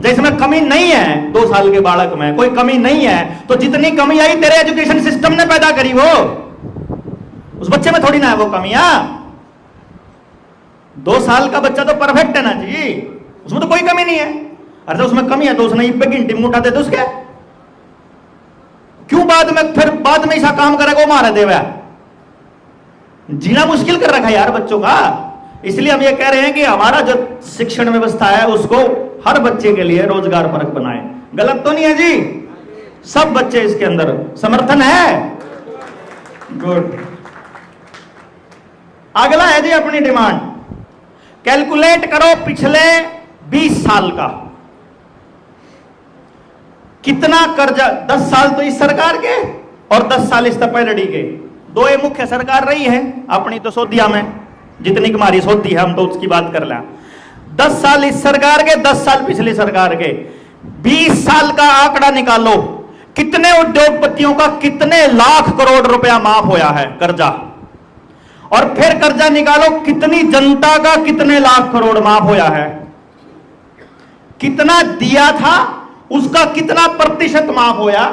जिसमें कमी नहीं है 2 साल के बालक में कोई कमी नहीं है, तो जितनी कमी आई तेरे एजुकेशन सिस्टम ने पैदा करी, वो उस बच्चे में थोड़ी ना है वो कमियां। 2 साल का बच्चा तो परफेक्ट है ना जी, उसमें तो कोई कमी नहीं है। अरे उसमें कमी है तो उसने इब्बे गिनती में उठा दे तो उसके क्यों बाद में ऐसा काम करेगा, वो मारा देवा। जीना मुश्किल कर रखा है यार बच्चों का। इसलिए हम ये कह रहे हैं कि हमारा जो शिक्षण व्यवस्था है उसको हर बच्चे के लिए रोजगार परक बनाए। गलत तो नहीं है जी, सब बच्चे इसके अंदर समर्थन है। गुड। अगला है जी अपनी डिमांड, कैलकुलेट करो पिछले 20 साल का कितना कर्जा। 10 साल तो इस सरकार के और 10 साल इससे पहले डी के, 2 मुख्य सरकार रही है अपनी तो सोदिया में, जितनी हमारी सोती है हम तो उसकी बात कर लें। 10 साल इस सरकार के, 10 साल पिछली सरकार के, 20 साल का आंकड़ा निकालो, कितने उद्योगपतियों का कितने लाख करोड़ रुपया माफ होया है कर्जा, और फिर कर्जा निकालो कितनी जनता का कितने लाख करोड़ माफ होया है, कितना दिया था उसका कितना प्रतिशत माफ होया,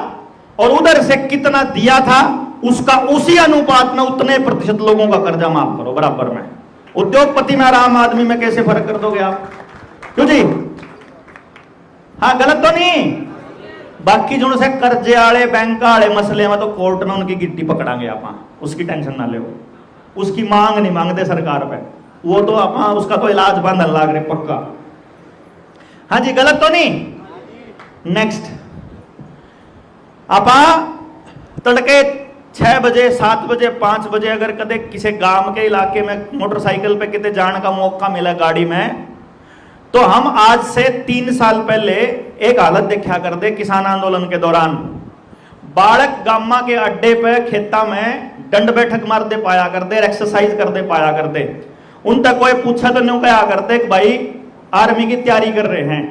और उधर से कितना दिया था उसका उसी अनुपात में उतने प्रतिशत लोगों का कर्जा माफ करो बराबर में। उद्योगपति में और आम आदमी में कैसे फर्क कर दोगे आप? क्यों जी? हाँ, गलत तो नहीं। बाकी जो से कर्जे वाले बैंक वाले मसले में तो कोर्ट में उनकी गिट्टी पकड़ांगे आप, उसकी टेंशन ना ले। उसकी मांग नहीं मांगते सरकार पे, वो तो आप उसका तो इलाज बांधन लाग रहे पक्का। हाँ जी, गलत तो नहीं। नेक्स्ट, आप तड़के 6 बजे 7 बजे 5 बजे अगर कदे किसी गांव के इलाके में मोटरसाइकिल पे कितने जाने का मौका मिला गाड़ी में, तो हम आज से 3 साल पहले एक हालत देखा करते किसान आंदोलन के दौरान। बालक गामा के अड्डे पे खेता में दंड बैठक मारते पाया करते, एक्सरसाइज करते पाया करते। उन तक कोई पूछा तो नहीं कहा करते कि भाई आर्मी की तैयारी कर रहे हैं।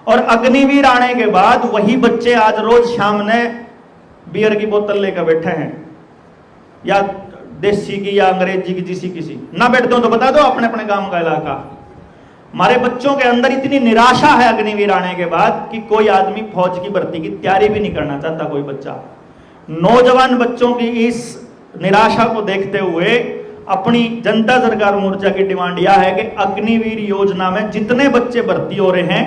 और अग्निवीर आने के बाद वही बच्चे आज रोज शाम ने बियर की बोतल लेकर बैठे हैं, या देसी की या अंग्रेजी की, जिसी किसी ना बैठते हो तो बता दो अपने अपने गांव का इलाका। हमारे बच्चों के अंदर इतनी निराशा है अग्निवीर आने के बाद कि कोई आदमी फौज की भर्ती की तैयारी भी नहीं करना चाहता कोई बच्चा। नौजवान बच्चों की इस निराशा को देखते हुए अपनी जनता सरकार मोर्चा की डिमांड यह है कि अग्निवीर योजना में जितने बच्चे भर्ती हो रहे हैं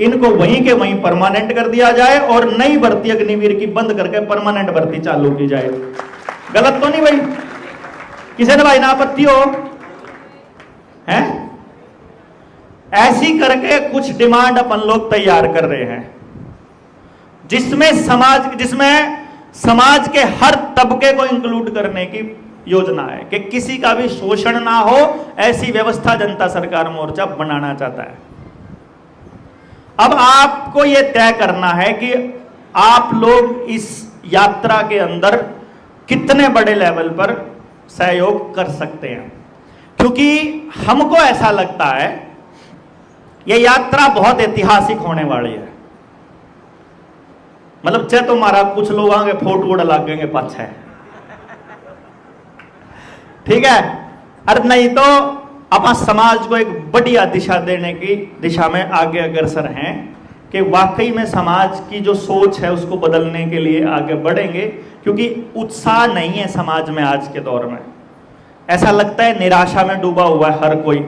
इनको वहीं के वहीं परमानेंट कर दिया जाए और नई भर्ती अग्निवीर की बंद करके परमानेंट भर्ती चालू की जाए। गलत तो नहीं भाई? किसी ने भाई ना आपत्ति हो? हैं? ऐसी करके कुछ डिमांड अपन लोग तैयार कर रहे हैं जिसमें समाज के हर तबके को इंक्लूड करने की योजना है कि किसी का भी शोषण ना हो, ऐसी व्यवस्था जनता सरकार मोर्चा बनाना चाहता है। अब आपको यह तय करना है कि आप लोग इस यात्रा के अंदर कितने बड़े लेवल पर सहयोग कर सकते हैं, क्योंकि हमको ऐसा लगता है यह यात्रा बहुत ऐतिहासिक होने वाली है। मतलब चाहे तुम्हारा कुछ लोग आगे फोटो लगेंगे पाछे, ठीक है, अरे नहीं तो अपन समाज को एक बढ़िया दिशा देने की दिशा में आगे अग्रसर हैं कि वाकई में समाज की जो सोच है उसको बदलने के लिए आगे बढ़ेंगे, क्योंकि उत्साह नहीं है समाज में आज के दौर में। ऐसा लगता है निराशा में डूबा हुआ है हर कोई,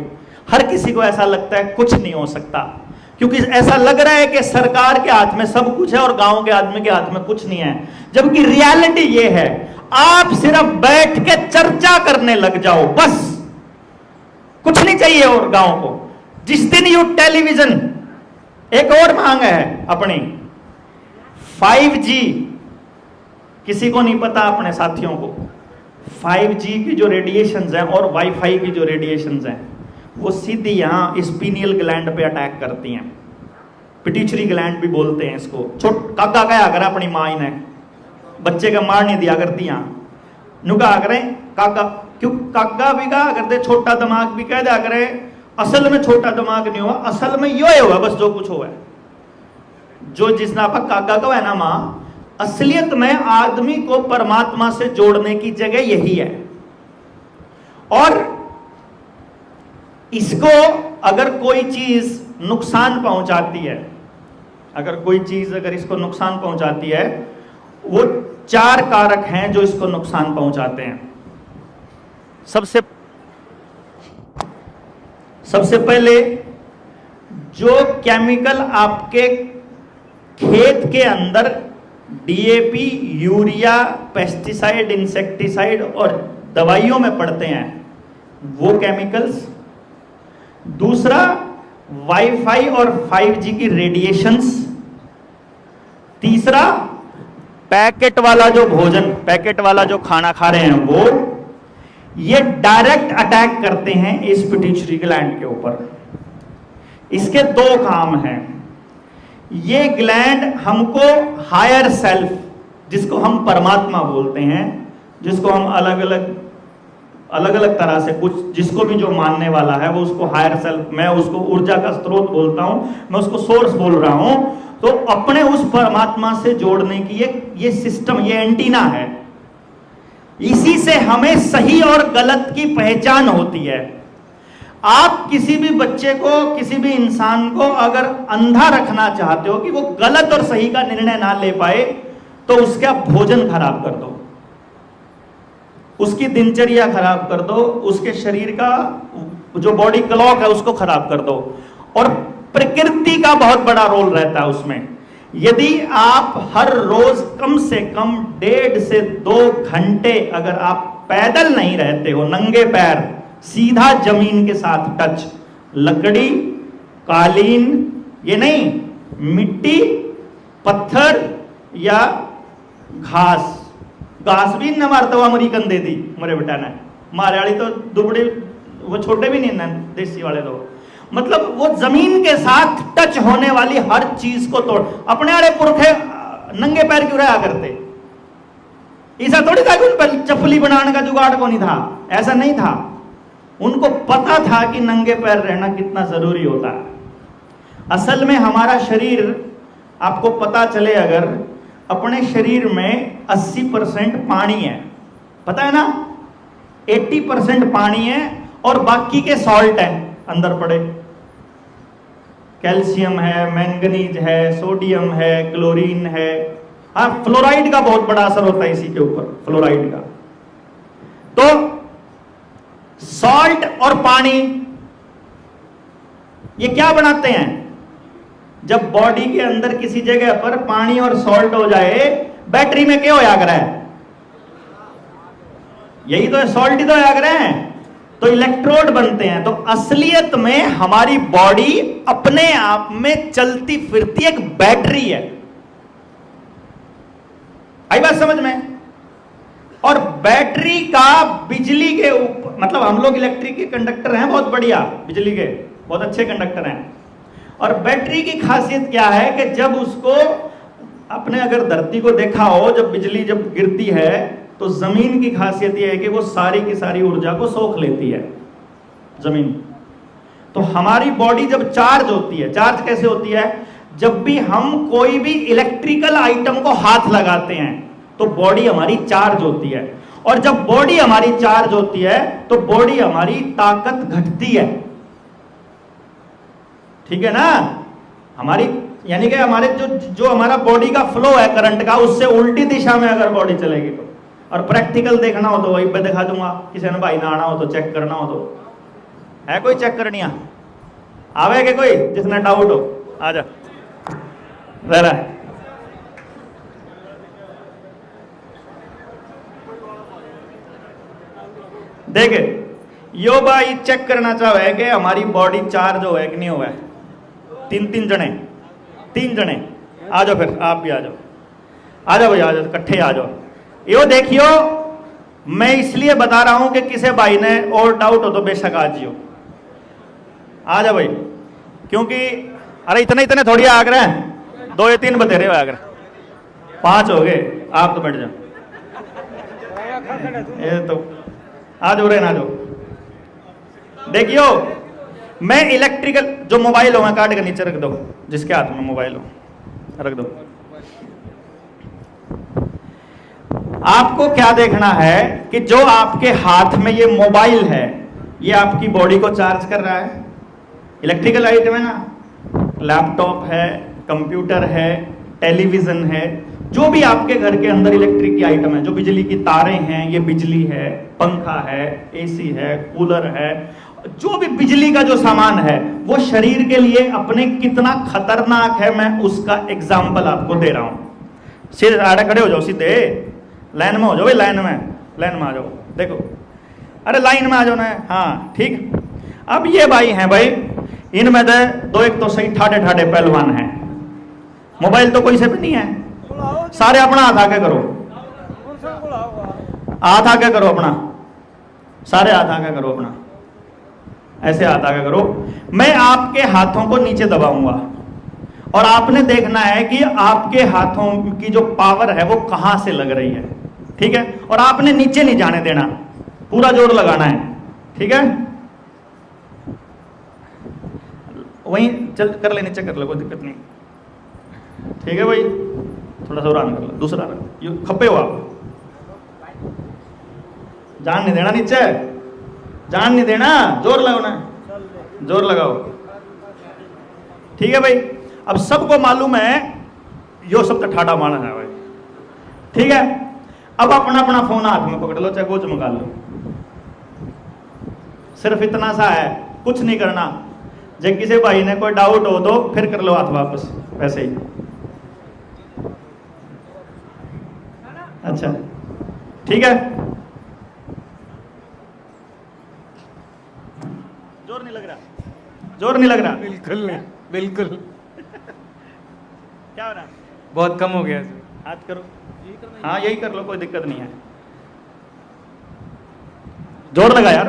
हर किसी को ऐसा लगता है कुछ नहीं हो सकता, क्योंकि ऐसा लग रहा है कि सरकार के हाथ में सब कुछ है और गांव के आदमी के हाथ में कुछ नहीं है। जबकि रियलिटी ये है, आप सिर्फ बैठ के चर्चा करने लग जाओ, बस कुछ नहीं चाहिए और गांव को। जिस दिन यू टेलीविजन, एक और मांग है अपनी 5G, किसी को नहीं पता अपने साथियों को 5G की जो रेडिएशंस हैं और वाईफाई की जो रेडिएशंस हैं वो सीधी यहां स्पीनियल ग्लैंड पे अटैक करती हैं। पिट्यूटरी ग्लैंड भी बोलते हैं इसको। काका क्या करा अपनी माँ ने बच्चे का मार नहीं दिया करती, यहां नुका करें काका, क्यों काका भी कहा करते, छोटा दिमाग भी कह दिया करे। असल में छोटा दिमाग नहीं हुआ, असल में यो हुआ बस जो कुछ हुआ है, जो जिसना आप काका का है ना माँ, असलियत में आदमी को परमात्मा से जोड़ने की जगह यही है। और इसको अगर कोई चीज नुकसान पहुंचाती है, अगर इसको नुकसान पहुंचाती है, वो 4 कारक हैं जो इसको नुकसान पहुंचाते हैं। सबसे पहले जो केमिकल आपके खेत के अंदर डीएपी, यूरिया, पेस्टिसाइड, इंसेक्टिसाइड और दवाइयों में पड़ते हैं वो केमिकल्स। दूसरा वाईफाई और 5G की रेडिएशंस। तीसरा पैकेट वाला जो भोजन, पैकेट वाला जो खाना खा रहे हैं वो, ये डायरेक्ट अटैक करते हैं इस पिट्यूटरी ग्लैंड के ऊपर। इसके 2 काम हैं। ये ग्लैंड हमको हायर सेल्फ, जिसको हम परमात्मा बोलते हैं, जिसको हम अलग अलग तरह से, कुछ जिसको भी जो मानने वाला है वो उसको हायर सेल्फ, मैं उसको ऊर्जा का स्रोत बोलता हूं, मैं उसको सोर्स बोल रहा हूं। तो अपने उस परमात्मा से जोड़ने की ये सिस्टम, ये एंटीना है। इसी से हमें सही और गलत की पहचान होती है। आप किसी भी बच्चे को, किसी भी इंसान को अगर अंधा रखना चाहते हो कि वो गलत और सही का निर्णय ना ले पाए, तो उसका भोजन खराब कर दो, उसकी दिनचर्या खराब कर दो, उसके शरीर का जो बॉडी क्लॉक है उसको खराब कर दो। और प्रकृति का बहुत बड़ा रोल रहता है उसमें। यदि आप हर रोज कम से कम 1.5 से 2 घंटे अगर आप पैदल नहीं रहते हो, नंगे पैर सीधा जमीन के साथ टच, लकड़ी, कालीन, ये नहीं, मिट्टी, पत्थर या घास, घास भी न मारता हुआ अमरीकन दे दी मेरे बेटा ने, मारे वाली तो दुबड़े, वो छोटे भी नहीं ना देसी वाले तो, मतलब वो जमीन के साथ टच होने वाली हर चीज को तोड़। अपने आड़े पुरखे नंगे पैर क्यों रहा करते? ऐसा थोड़ी था कि उन पर चप्पली बनाने का जुगाड़ को नहीं था, ऐसा नहीं था। उनको पता था कि नंगे पैर रहना कितना जरूरी होता है। असल में हमारा शरीर, आपको पता चले अगर, अपने शरीर में 80% पानी है, पता है ना? 80% पानी है और बाकी के सॉल्ट हैं अंदर पड़े। कैल्शियम है, मैंगनीज है, सोडियम है, क्लोरीन है। हाँ, फ्लोराइड का बहुत बड़ा असर होता है इसी के ऊपर, फ्लोराइड का। तो सॉल्ट और पानी ये क्या बनाते हैं? जब बॉडी के अंदर किसी जगह पर पानी और सॉल्ट हो जाए, बैटरी में क्या होया करे? यही तो है, सॉल्ट ही तो होया करे, तो इलेक्ट्रोड बनते हैं। तो असलियत में हमारी बॉडी अपने आप में चलती फिरती एक बैटरी है। आई बात समझ में? और बैटरी का बिजली के ऊपर, मतलब हम लोग इलेक्ट्रिक के कंडक्टर हैं, बहुत बढ़िया, बिजली के बहुत अच्छे कंडक्टर हैं। और बैटरी की खासियत क्या है कि जब उसको, अपने अगर धरती को देखा हो, जब बिजली जब गिरती है तो जमीन की खासियत यह है कि वो सारी की सारी ऊर्जा को सोख लेती है जमीन। तो हमारी बॉडी जब चार्ज होती है, चार्ज कैसे होती है? जब भी हम कोई भी इलेक्ट्रिकल आइटम को हाथ लगाते हैं तो बॉडी हमारी चार्ज होती है। और जब बॉडी हमारी चार्ज होती है तो बॉडी हमारी ताकत घटती है। ठीक है ना? हमारी, यानी कि हमारे जो हमारा बॉडी का फ्लो है करंट का, उससे उल्टी दिशा में अगर बॉडी चलेगी तो। और प्रैक्टिकल देखना हो तो वहीं पे दिखा दूंगा, किसी ने भाई ना आना हो तो, चेक करना हो तो। है कोई चेक करनिया? आवे के कोई जिसने डाउट हो? आ जा, रहा देखे यो भाई चेक करना चाहे कि हमारी बॉडी चार्ज हो है कि नहीं हुआ है। तीन जने आ जाओ, फिर आप भी आ जाओ, आ जाओ भाई, आ जाओ, इकट्ठे आ जाओ। यो देखियो, मैं इसलिए बता रहा हूं कि किसी भाई ने और डाउट हो तो बेशक आ जियो, आ जाओ भाई, क्योंकि अरे इतने थोड़ी आगरह हैं, 2 या 3 बतेरे हो आगरह, 5 हो गए, आप तो बैठ जाओ। ये तो आ जाओ रे, ना जाओ। देखियो, मैं इलेक्ट्रिकल, जो मोबाइल हो मैं काट के नीचे रख दो, जिसके हाथ में मोबाइल हो रख दो। आपको क्या देखना है कि जो आपके हाथ में ये मोबाइल है, ये आपकी बॉडी को चार्ज कर रहा है। इलेक्ट्रिकल आइटम है ना, लैपटॉप है, कंप्यूटर है, टेलीविजन है, जो भी आपके घर के अंदर इलेक्ट्रिक की आइटम है, जो बिजली की तारें हैं, ये बिजली है, पंखा है, एसी है, कूलर है, जो भी बिजली का जो सामान है, वो शरीर के लिए अपने कितना खतरनाक है, मैं उसका एग्जाम्पल आपको दे रहा हूं। सीधे आड़े खड़े हो जाओ, सीधे लाइन में हो जाओ भाई, लाइन में आ जाओ। देखो, अरे लाइन में आ जाओ ना। हाँ ठीक। अब ये भाई हैं भाई, इनमें से 2 एक तो सही ठाडे पहलवान हैं। मोबाइल तो कोई से भी नहीं है, सारे अपना हाथ आगे करो, हाथ आगे करो अपना, सारे हाथ आगे करो अपना, ऐसे हाथ आगे करो। मैं आपके हाथों को नीचे दबाऊंगा और आपने देखना है कि आपके हाथों की जो पावर है वो कहां से लग रही है। ठीक है? और आपने नीचे नहीं जाने देना, पूरा जोर लगाना है। ठीक है? वहीं चल कर ले, नीचे कर ले, कोई दिक्कत नहीं। ठीक है भाई, थोड़ा सा और आन कर लो, दूसरा रख, खपे हो आप, जान नहीं देना नीचे, जान नहीं देना, जोर लगाना, जोर लगाओ। ठीक है भाई? अब सबको मालूम है यो सब तो ठाडा माना है भाई। ठीक है? अब अपना अपना फोन हाथ में पकड़ लो, चाहे कुछ मंगा लो, सिर्फ इतना सा है, कुछ नहीं करना। जब किसी भाई ने कोई डाउट हो तो फिर कर लो हाथ वापस, वैसे ही। अच्छा ठीक है, जोर नहीं लग रहा, जोर नहीं लग रहा? बिल्कुल नहीं, बिल्कुल। क्या हो रहा? बहुत कम हो गया। हाथ करो, हाँ यही कर लो, कोई दिक्कत नहीं है। जोर लगा यार।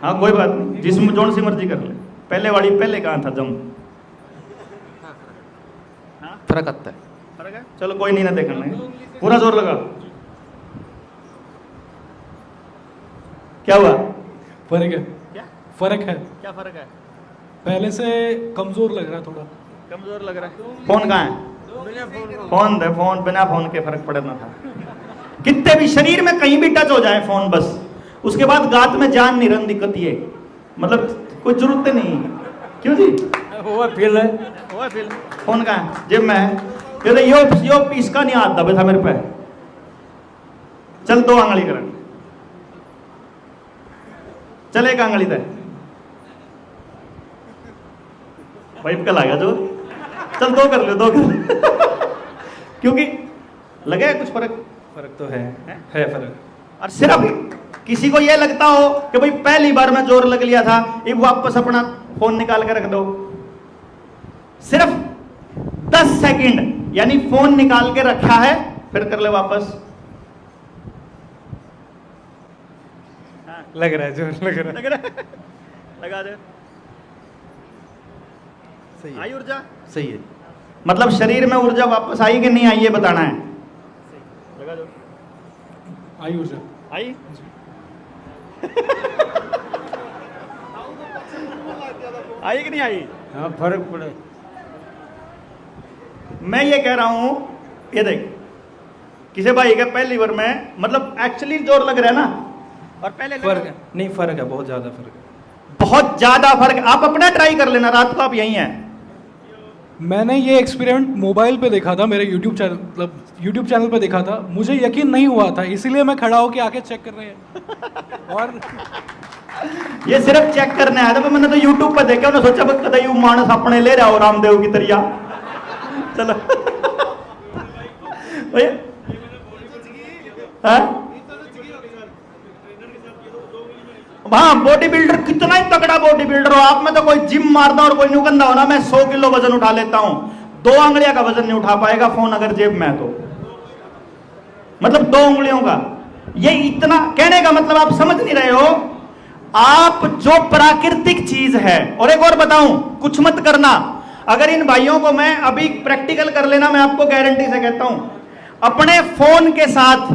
हाँ कोई बात नहीं, जिसमें जोन सी मर्जी कर ले। पहले वाली पहले कहाँ था जम? हाँ फर्क आता है, फर्क है, चलो कोई नहीं ना, देखना है, पूरा जोर लगा। क्या हुआ? फर्क है, क्या फर्क है, क्या फर्क है? पहले से कमजोर लग रहा है, थोड़ा कमजोर लग रहा है। फोन कहाँ है? फोन दे, फोन बिना फोन के फर्क पड़ना था। कितने भी शरीर में कहीं भी टच हो जाए फोन, बस उसके बाद गात में जान नहीं रही, दिक्कत ये, मतलब कोई जरूरत नहीं। क्यों जी? वो फील है, वो फील। फोन कहाँ है? जेब में है। यो इसका नहीं हाथ दबे था मेरे पे। चल 2 आंगली कर, चल 1 आंगली तक भाई, कल आ गया जो, चल 2 कर लो, 2 कर लो। क्योंकि लगे कुछ फर्क? फर्क तो है फर्क। और सिर्फ किसी को ये लगता हो कि भाई पहली बार में जोर लग लिया था, एक वापस अपना फोन निकाल के रख दो। सिर्फ 10 सेकंड, यानी फोन निकाल के रखा है, फिर कर ले वापस। लग रहा है, जोर लग रहा है, लगा दे। सही है, आई ऊर्जा? सही है। मतलब शरीर में ऊर्जा वापस आई कि नहीं आई, ये बताना है। लगा दो। आई ऊर्जा आई? आई कि नहीं आई? हाँ फर्क पड़े। मैं ये कह रहा हूं, ये देख, किसी भाई के पहली बार में मतलब एक्चुअली जोर लग रहा है ना, और पहले फर्क है, नहीं फर्क है, बहुत ज्यादा फर्क है, बहुत ज्यादा फर्क। आप अपना ट्राई कर लेना, रात को आप यहीं हैं। मैंने ये एक्सपेरिमेंट मोबाइल पे देखा था, मेरे यूट्यूब चैनल, मतलब यूट्यूब चैनल पे देखा था, मुझे यकीन नहीं हुआ था, इसीलिए मैं खड़ा होके आके चेक कर रहे हैं। और ये सिर्फ चेक करने आया था, पर मैंने तो यूट्यूब पे देखा, उन्होंने सोचा कदा यू मानस अपने ले रहा हो रामदेव की तरिया। चलो हाँ, बॉडी बिल्डर कितना ही तगड़ा बॉडी बिल्डर हो आप में तो कोई जिम मारता और कोई नुकंदा होना, मैं 100 किलो वजन उठा लेता हूं, 2 आंगलियां का वजन नहीं उठा पाएगा फोन अगर जेब में है तो, मतलब 2 उंगलियों का। ये इतना कहने का मतलब आप समझ नहीं रहे हो, आप जो प्राकृतिक चीज है। और एक और बताऊं, कुछ मत करना, अगर इन भाइयों को मैं अभी प्रैक्टिकल कर लेना, मैं आपको गारंटी से कहता हूं, अपने फोन के साथ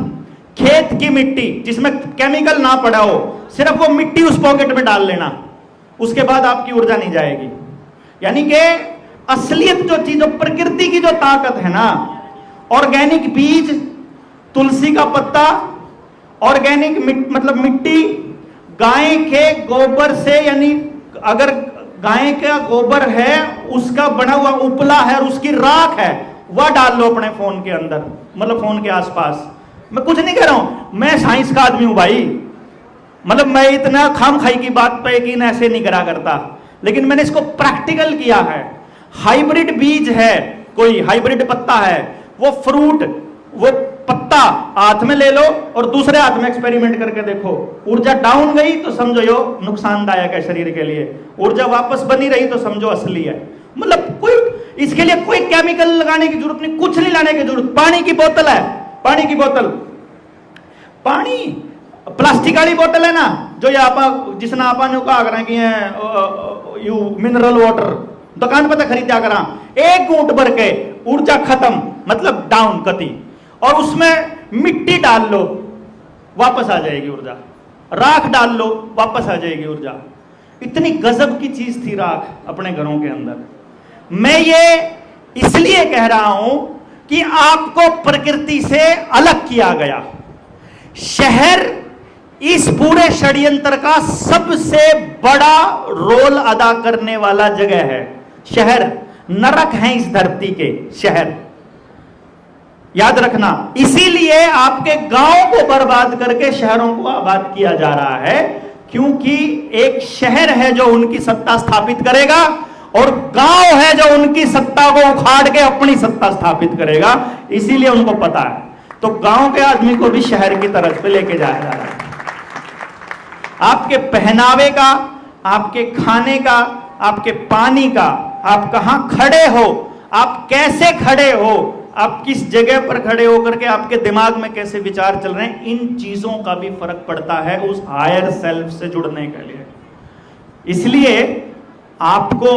खेत की मिट्टी जिसमें केमिकल ना पड़ा हो, सिर्फ वो मिट्टी उस पॉकेट में डाल लेना, उसके बाद आपकी ऊर्जा नहीं जाएगी। यानी कि असलियत जो चीज, प्रकृति की जो ताकत है ना, ऑर्गेनिक बीज, तुलसी का पत्ता, ऑर्गेनिक मतलब मिट्टी, गाय के गोबर से, यानी अगर गाय का गोबर है उसका बना हुआ उपला है और उसकी राख है, वह डाल लो अपने फोन के अंदर, मतलब फोन के आसपास। मैं कुछ नहीं कह रहा हूं, मैं साइंस का आदमी हूं भाई, मतलब मैं इतना खाम खाई की बात पे यकीन ऐसे नहीं करा करता, लेकिन मैंने इसको प्रैक्टिकल किया है। हाइब्रिड बीज है, कोई हाइब्रिड पत्ता है, वो फ्रूट, वो पत्ता हाथ में ले लो और दूसरे हाथ में एक्सपेरिमेंट करके देखो, ऊर्जा डाउन गई तो समझो यो नुकसानदायक है शरीर के लिए, ऊर्जा वापस बनी रही तो समझो असली है। मतलब कोई इसके लिए कोई केमिकल लगाने की जरूरत नहीं, कुछ नहीं लाने की जरूरत। पानी की बोतल है, पानी की बोतल, पानी प्लास्टिक वाली बोतल है ना, जो ये आप जिसने आपा का करें कि यू मिनरल वाटर दुकान पर खरीदा करा, 1 घूंट भर के ऊर्जा खत्म, मतलब डाउन कति, और उसमें मिट्टी डाल लो वापस आ जाएगी ऊर्जा, राख डाल लो वापस आ जाएगी ऊर्जा। इतनी गजब की चीज थी राख अपने घरों के अंदर। मैं ये इसलिए कह रहा हूं कि आपको प्रकृति से अलग किया गया। शहर इस पूरे षड्यंत्र का सबसे बड़ा रोल अदा करने वाला जगह है। शहर नरक है इस धरती के, शहर याद रखना, इसीलिए आपके गांव को बर्बाद करके शहरों को आबाद किया जा रहा है, क्योंकि एक शहर है जो उनकी सत्ता स्थापित करेगा और गांव है जो उनकी सत्ता को उखाड़ के अपनी सत्ता स्थापित करेगा। इसीलिए उनको पता है, तो गांव के आदमी को भी शहर की तरफ पे लेके जाया जा रहा है। आपके पहनावे का, आपके खाने का, आपके पानी का, आप कहां खड़े हो, आप कैसे खड़े हो, आप किस जगह पर खड़े होकर के आपके दिमाग में कैसे विचार चल रहे हैं, इन चीजों का भी फर्क पड़ता है उस हायर सेल्फ से जुड़ने के लिए। इसलिए आपको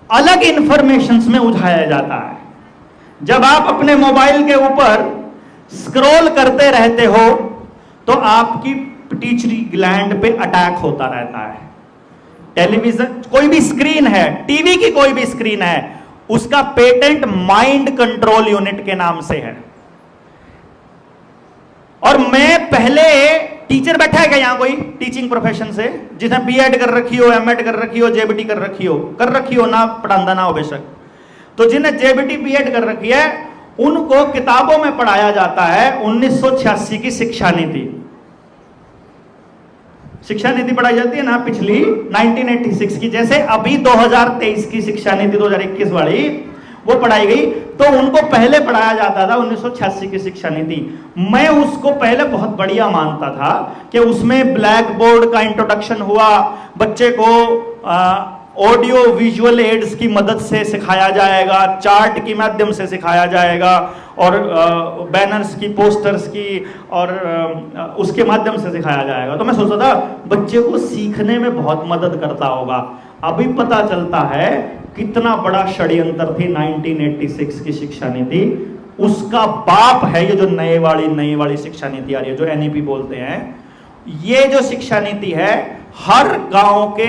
अलग इंफॉर्मेशंस में उठाया जाता है। जब आप अपने मोबाइल के ऊपर स्क्रॉल करते रहते हो तो आपकी पिट्यूटरी ग्लैंड पे अटैक होता रहता है। टेलीविजन, कोई भी स्क्रीन है, टीवी की कोई भी स्क्रीन है, उसका पेटेंट माइंड कंट्रोल यूनिट के नाम से है। और मैं पहले, टीचर बैठा है क्या यहां कोई टीचिंग प्रोफेशन से, जिसने बीएड कर रखी हो, एमएड कर रखी हो, जेबीटी कर रखी हो ना, पढ़ांदा ना हो बेशक, तो जिन्हें जेबीटी बीएड कर रखी है उनको किताबों में पढ़ाया जाता है 1986 की शिक्षा नीति। शिक्षा नीति पढ़ाई जाती है ना पिछली 1986 की, जैसे अभी 2023 की शिक्षा नीति 2021 वाली वो पढ़ाई गई, तो उनको पहले पढ़ाया जाता था 1986 की शिक्षा नीति। मैं उसको पहले बहुत बढ़िया मानता था कि उसमें ब्लैक बोर्ड का इंट्रोडक्शन हुआ, बच्चे को ऑडियो विजुअल एड्स की मदद से सिखाया जाएगा, चार्ट के माध्यम से सिखाया जाएगा, और बैनर्स की, पोस्टर्स की, और उसके माध्यम से सिखाया जाएगा। तो मैं सोचता था बच्चे को सीखने में बहुत मदद करता होगा। अभी पता चलता है कितना बड़ा षड्यंत्र थी 1986 की शिक्षा नीति। उसका बाप है ये जो नई वाली शिक्षा नीति आ रही है, जो एनईपी बोलते हैं। ये जो शिक्षा नीति है हर गांव के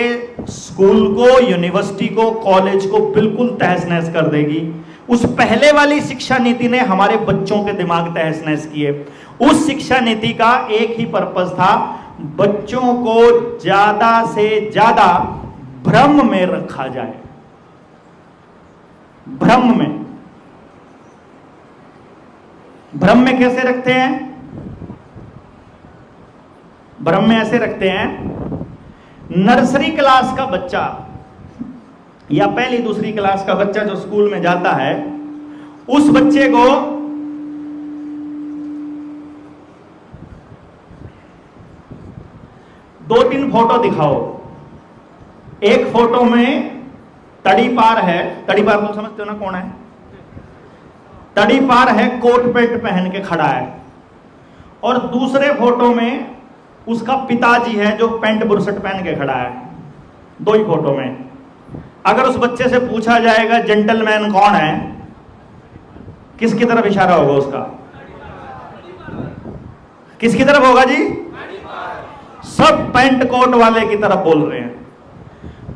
स्कूल को, यूनिवर्सिटी को, कॉलेज को बिल्कुल तहस नहस कर देगी। उस पहले वाली शिक्षा नीति ने हमारे बच्चों के दिमाग तहस नहस किए। उस शिक्षा नीति का एक ही पर्पस था, बच्चों को ज्यादा से ज्यादा भ्रम में रखा जाए। भ्रम में कैसे रखते हैं? भ्रम में ऐसे रखते हैं, नर्सरी क्लास का बच्चा या पहली दूसरी क्लास का बच्चा जो स्कूल में जाता है, उस बच्चे को दो तीन फोटो दिखाओ। एक फोटो में तड़ीपार है, तड़ीपार को समझते हो ना कौन है? तड़ीपार है, कोट पैंट पहन के खड़ा है, और दूसरे फोटो में उसका पिताजी है जो पैंट बुरशट पहन के खड़ा है। दो ही फोटो में। अगर उस बच्चे से पूछा जाएगा जेंटलमैन कौन है, किसकी तरफ इशारा होगा उसका? किसकी तरफ होगा जी? सब पैंट कोट वाले की तरफ बोल रहे हैं।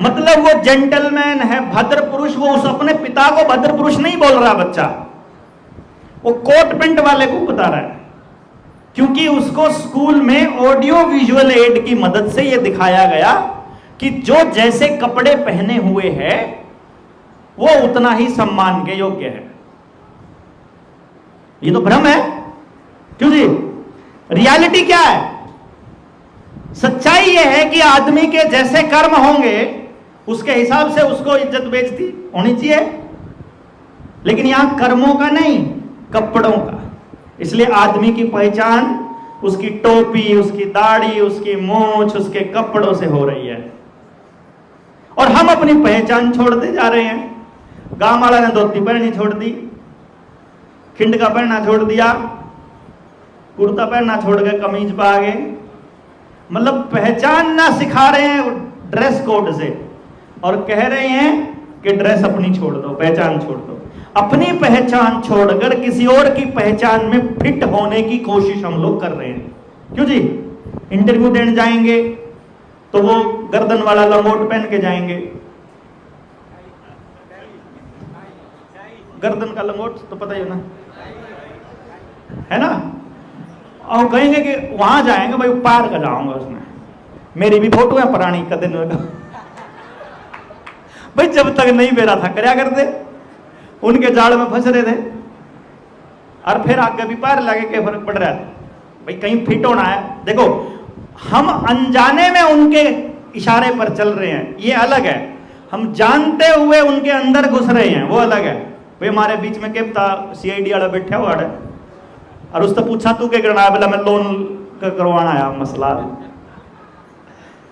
मतलब वो जेंटलमैन है, भद्र पुरुष, वो उस अपने पिता को भद्र पुरुष नहीं बोल रहा बच्चा, वो कोट पैंट वाले को बता रहा है, क्योंकि उसको स्कूल में ऑडियो विजुअल एड की मदद से यह दिखाया गया कि जो जैसे कपड़े पहने हुए है वो उतना ही सम्मान के योग्य है। ये तो भ्रम है। क्यों जी? रियलिटी क्या है? सच्चाई यह है कि आदमी के जैसे कर्म होंगे उसके हिसाब से उसको इज्जत बेइज्जती होनी चाहिए, लेकिन यहां कर्मों का नहीं, कपड़ों का। इसलिए आदमी की पहचान उसकी टोपी, उसकी दाढ़ी, उसकी मूंछ, उसके कपड़ों से हो रही है, और हम अपनी पहचान छोड़ते जा रहे हैं। गांव वाला ने धोती पहननी छोड़ दी, खिंड का पहनना छोड़ दिया, कुर्ता पहनना छोड़ के कमीज पा गए। मतलब पहचान ना सिखा रहे हैं ड्रेस कोड से, और कह रहे हैं कि ड्रेस अपनी छोड़ दो, पहचान छोड़ दो। अपनी पहचान छोड़कर किसी और की पहचान में फिट होने की कोशिश हम लोग कर रहे हैं। क्यों जी? इंटरव्यू देने जाएंगे तो वो गर्दन वाला लंगोट पहन के जाएंगे, गर्दन का लंगोट तो पता ही हो ना, है ना, और कहेंगे कि वहां जाएंगे भाई, पार का जाऊंगा, उसमें मेरी भी फोटो है पुरानी का दिन का। भाई जब तक नहीं बेरा था करया करते, उनके जाल में फंस रहे थे। और फिर आगे भी पार लगे के फर्क पड़ रहा है भाई, कहीं फिट होना है। देखो हम अनजाने में उनके इशारे पर चल रहे हैं, ये अलग है। हम जानते हुए उनके अंदर घुस रहे हैं, वो अलग है। भाई हमारे बीच में क्या था, CID वाला बैठा हुआ है और उससे पूछा तू क्या करना है, बोला मैं लोन का करवाना है मसला।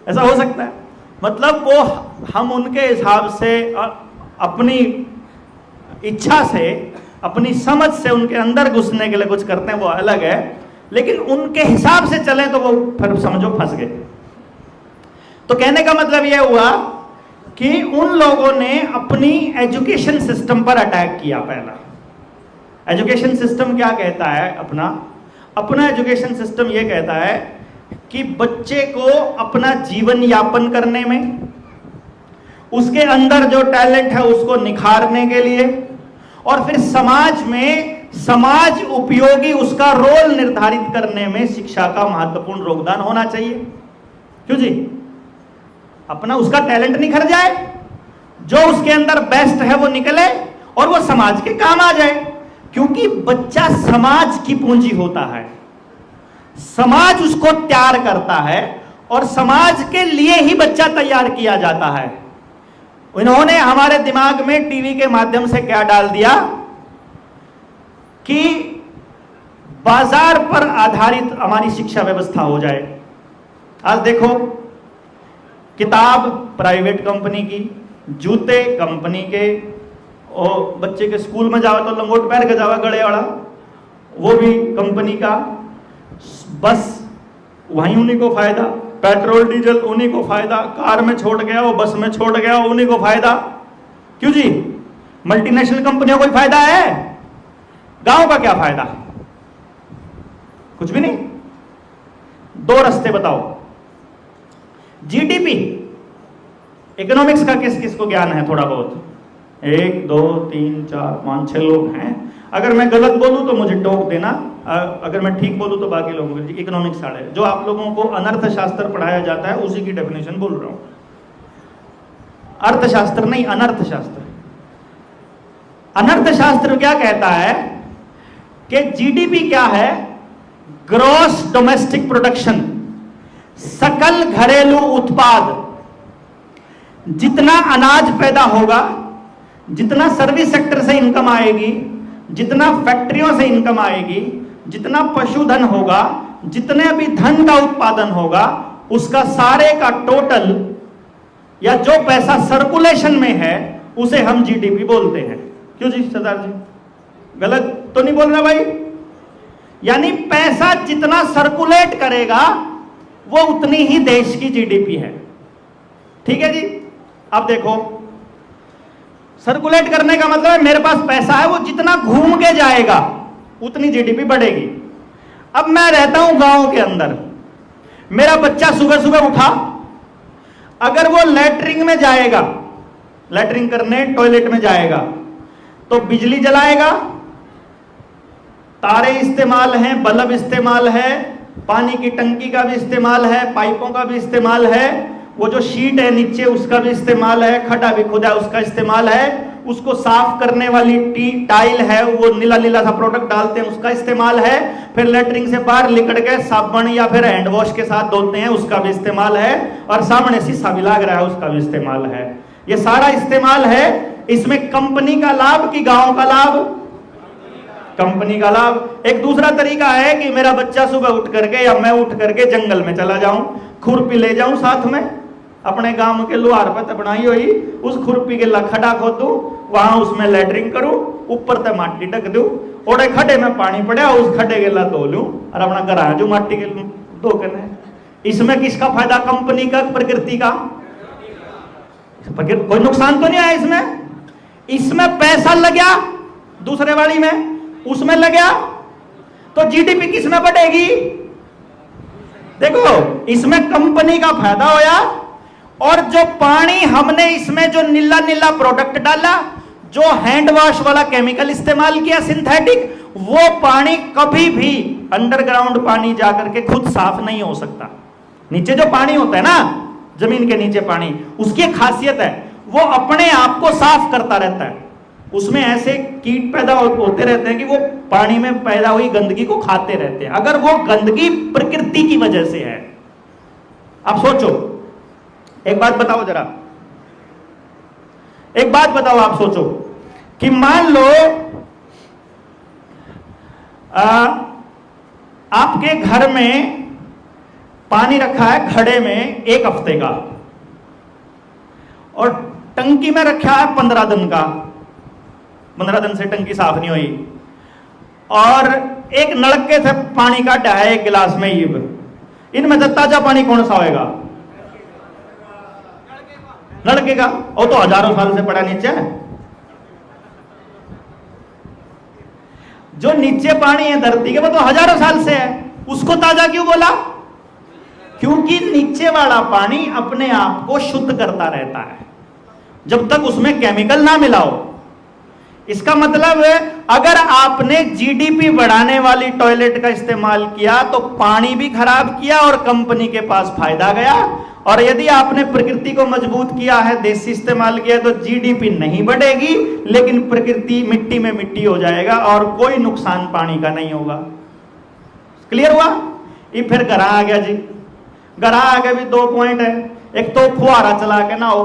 ऐसा हो सकता है? मतलब वो हम उनके हिसाब से अपनी इच्छा से, अपनी समझ से उनके अंदर घुसने के लिए कुछ करते हैं, वो अलग है। लेकिन उनके हिसाब से चले तो वो फिर समझो फंस गए। तो कहने का मतलब यह हुआ कि उन लोगों ने अपनी एजुकेशन सिस्टम पर अटैक किया। पहला एजुकेशन सिस्टम क्या कहता है, अपना एजुकेशन सिस्टम यह कहता है कि बच्चे को अपना जीवन यापन करने में, उसके अंदर जो टैलेंट है उसको निखारने के लिए, और फिर समाज में समाज उपयोगी उसका रोल निर्धारित करने में शिक्षा का महत्वपूर्ण योगदान होना चाहिए। क्यों जी? अपना उसका टैलेंट निखर जाए, जो उसके अंदर बेस्ट है वो निकले और वो समाज के काम आ जाए। क्योंकि बच्चा समाज की पूंजी होता है, समाज उसको तैयार करता है और समाज के लिए ही बच्चा तैयार किया जाता है। इन्होंने हमारे दिमाग में टीवी के माध्यम से क्या डाल दिया कि बाजार पर आधारित हमारी शिक्षा व्यवस्था हो जाए। आज देखो, किताब प्राइवेट कंपनी की, जूते कंपनी के, और बच्चे के स्कूल में जाओ तो लंगोट पैर के जावा गले वाला, वो भी कंपनी का। बस वहीं उन्हीं को फायदा, पेट्रोल डीजल उन्हीं को फायदा, कार में छोड़ गया वो बस में छोड़ गया उन्हीं को फायदा। क्यों जी? मल्टीनेशनल कंपनियों को फायदा है, गांव का क्या फायदा? कुछ भी नहीं। दो रास्ते बताओ। GDP, इकोनॉमिक्स का किस किस को ज्ञान है थोड़ा बहुत? 1 2 3 4 5 6 लोग हैं। अगर मैं गलत बोलूं तो मुझे टोक देना, अगर मैं ठीक बोलूं तो बाकी लोगों को। इकोनॉमिक्स साढ़े जो आप लोगों को अनर्थशास्त्र पढ़ाया जाता है उसी की डेफिनेशन बोल रहा हूं, अर्थशास्त्र नहीं, अनर्थशास्त्र। अनर्थशास्त्र क्या कहता है कि GDP क्या है? ग्रॉस डोमेस्टिक प्रोडक्शन, सकल घरेलू उत्पाद। जितना अनाज पैदा होगा, जितना सर्विस सेक्टर से इनकम आएगी, जितना फैक्ट्रियों से इनकम आएगी, जितना पशुधन होगा, जितने भी धन का उत्पादन होगा, उसका सारे का टोटल या जो पैसा सर्कुलेशन में है उसे हम GDP बोलते हैं। क्यों जी सरदार जी? गलत तो नहीं बोल रहा भाई? यानी पैसा जितना सर्कुलेट करेगा वो उतनी ही देश की GDP है। ठीक है जी? अब देखो, सर्कुलेट करने का मतलब है मेरे पास पैसा है, वो जितना घूम के जाएगा उतनी GDP बढ़ेगी। अब मैं रहता हूं गांव के अंदर, मेरा बच्चा सुबह सुबह उठा, अगर वो लैट्रिन में जाएगा, लैट्रिन करने टॉयलेट में जाएगा, तो बिजली जलाएगा, तारे इस्तेमाल हैं, बल्ब इस्तेमाल है, पानी की टंकी का भी इस्तेमाल है, पाइपों का भी इस्तेमाल है, वो जो शीट है नीचे उसका भी इस्तेमाल है, खड्डा भी खुदा उसका इस्तेमाल है, उसको साफ करने वाली टाइल है वो नीला नीला सा प्रोडक्ट डालते हैं उसका इस्तेमाल है, फिर लेटरिन से बाहर लिकड़ के साबुन या फिर हैंड वॉश के साथ धोते हैं उसका भी इस्तेमाल है, और सामने शीशा भी लग रहा है उसका भी इस्तेमाल है। ये सारा इस्तेमाल है। इसमें कंपनी का लाभ कि गांव का लाभ? कंपनी का लाभ। एक दूसरा तरीका है कि मेरा बच्चा सुबह उठ करके या मैं उठ करके जंगल में चला जाऊं, खुरपी ले जाऊं साथ में, अपने गांव के लोहार पर बनाई हुई उस खुरपी के खड्डा खोदू, वहां उसमें लैटरिंग करूं, ऊपर तक माटी ढक दूं, और खड्डे में पानी पड़ा उस खड्डे के ला धो लूं और अपना घर आ जाऊं माटी के धो करने। इसमें किसका फायदा? कंपनी का, प्रकृति का? कोई नुकसान तो नहीं आया इसमें? इसमें पैसा लग गया, दूसरे वाली में उसमें लग गया, तो GDP किसमें बढ़ेगी? देखो, इसमें कंपनी का फायदा होया, और जो पानी हमने इसमें जो नीला नीला प्रोडक्ट डाला, जो हैंड वॉश वाला केमिकल इस्तेमाल किया सिंथेटिक, वो पानी कभी भी अंडरग्राउंड पानी जाकर के खुद साफ नहीं हो सकता। नीचे जो पानी होता है ना, जमीन के नीचे पानी, उसकी एक खासियत है, वो अपने आप को साफ करता रहता है। उसमें ऐसे कीट पैदा होते रहते हैं कि वो पानी में पैदा हुई गंदगी को खाते रहते हैं। अगर वो गंदगी प्रकृति की वजह से है, आप सोचो, एक बात बताओ जरा, एक बात बताओ, आप सोचो कि मान लो आपके घर में पानी रखा है घड़े में 1 हफ्ते का, और टंकी में रखा है 15 दिन का, 15 दिन से टंकी साफ नहीं हुई, और एक नलके से पानी का डहा है 1 गिलास में, इनमें से ताजा पानी कौन सा होएगा? नलके का। वो तो हजारों साल से पड़ा नीचे है। जो नीचे पानी है धरती के, वो तो हजारों साल से है, उसको ताजा क्यों बोला? क्योंकि नीचे वाला पानी अपने आप को शुद्ध करता रहता है जब तक उसमें केमिकल ना मिलाओ। इसका मतलब है अगर आपने जीडीपी बढ़ाने वाली टॉयलेट का इस्तेमाल किया तो पानी भी खराब किया और कंपनी के पास फायदा गया, और यदि आपने प्रकृति को मजबूत किया है, देसी इस्तेमाल किया, तो जीडीपी नहीं बढ़ेगी, लेकिन प्रकृति मिट्टी में मिट्टी हो जाएगा और कोई नुकसान पानी का नहीं होगा। क्लियर हुआ? ये फिर घर आ गया जी, घर आगे भी 2 पॉइंट है। एक तो फुहारा चला के ना हो,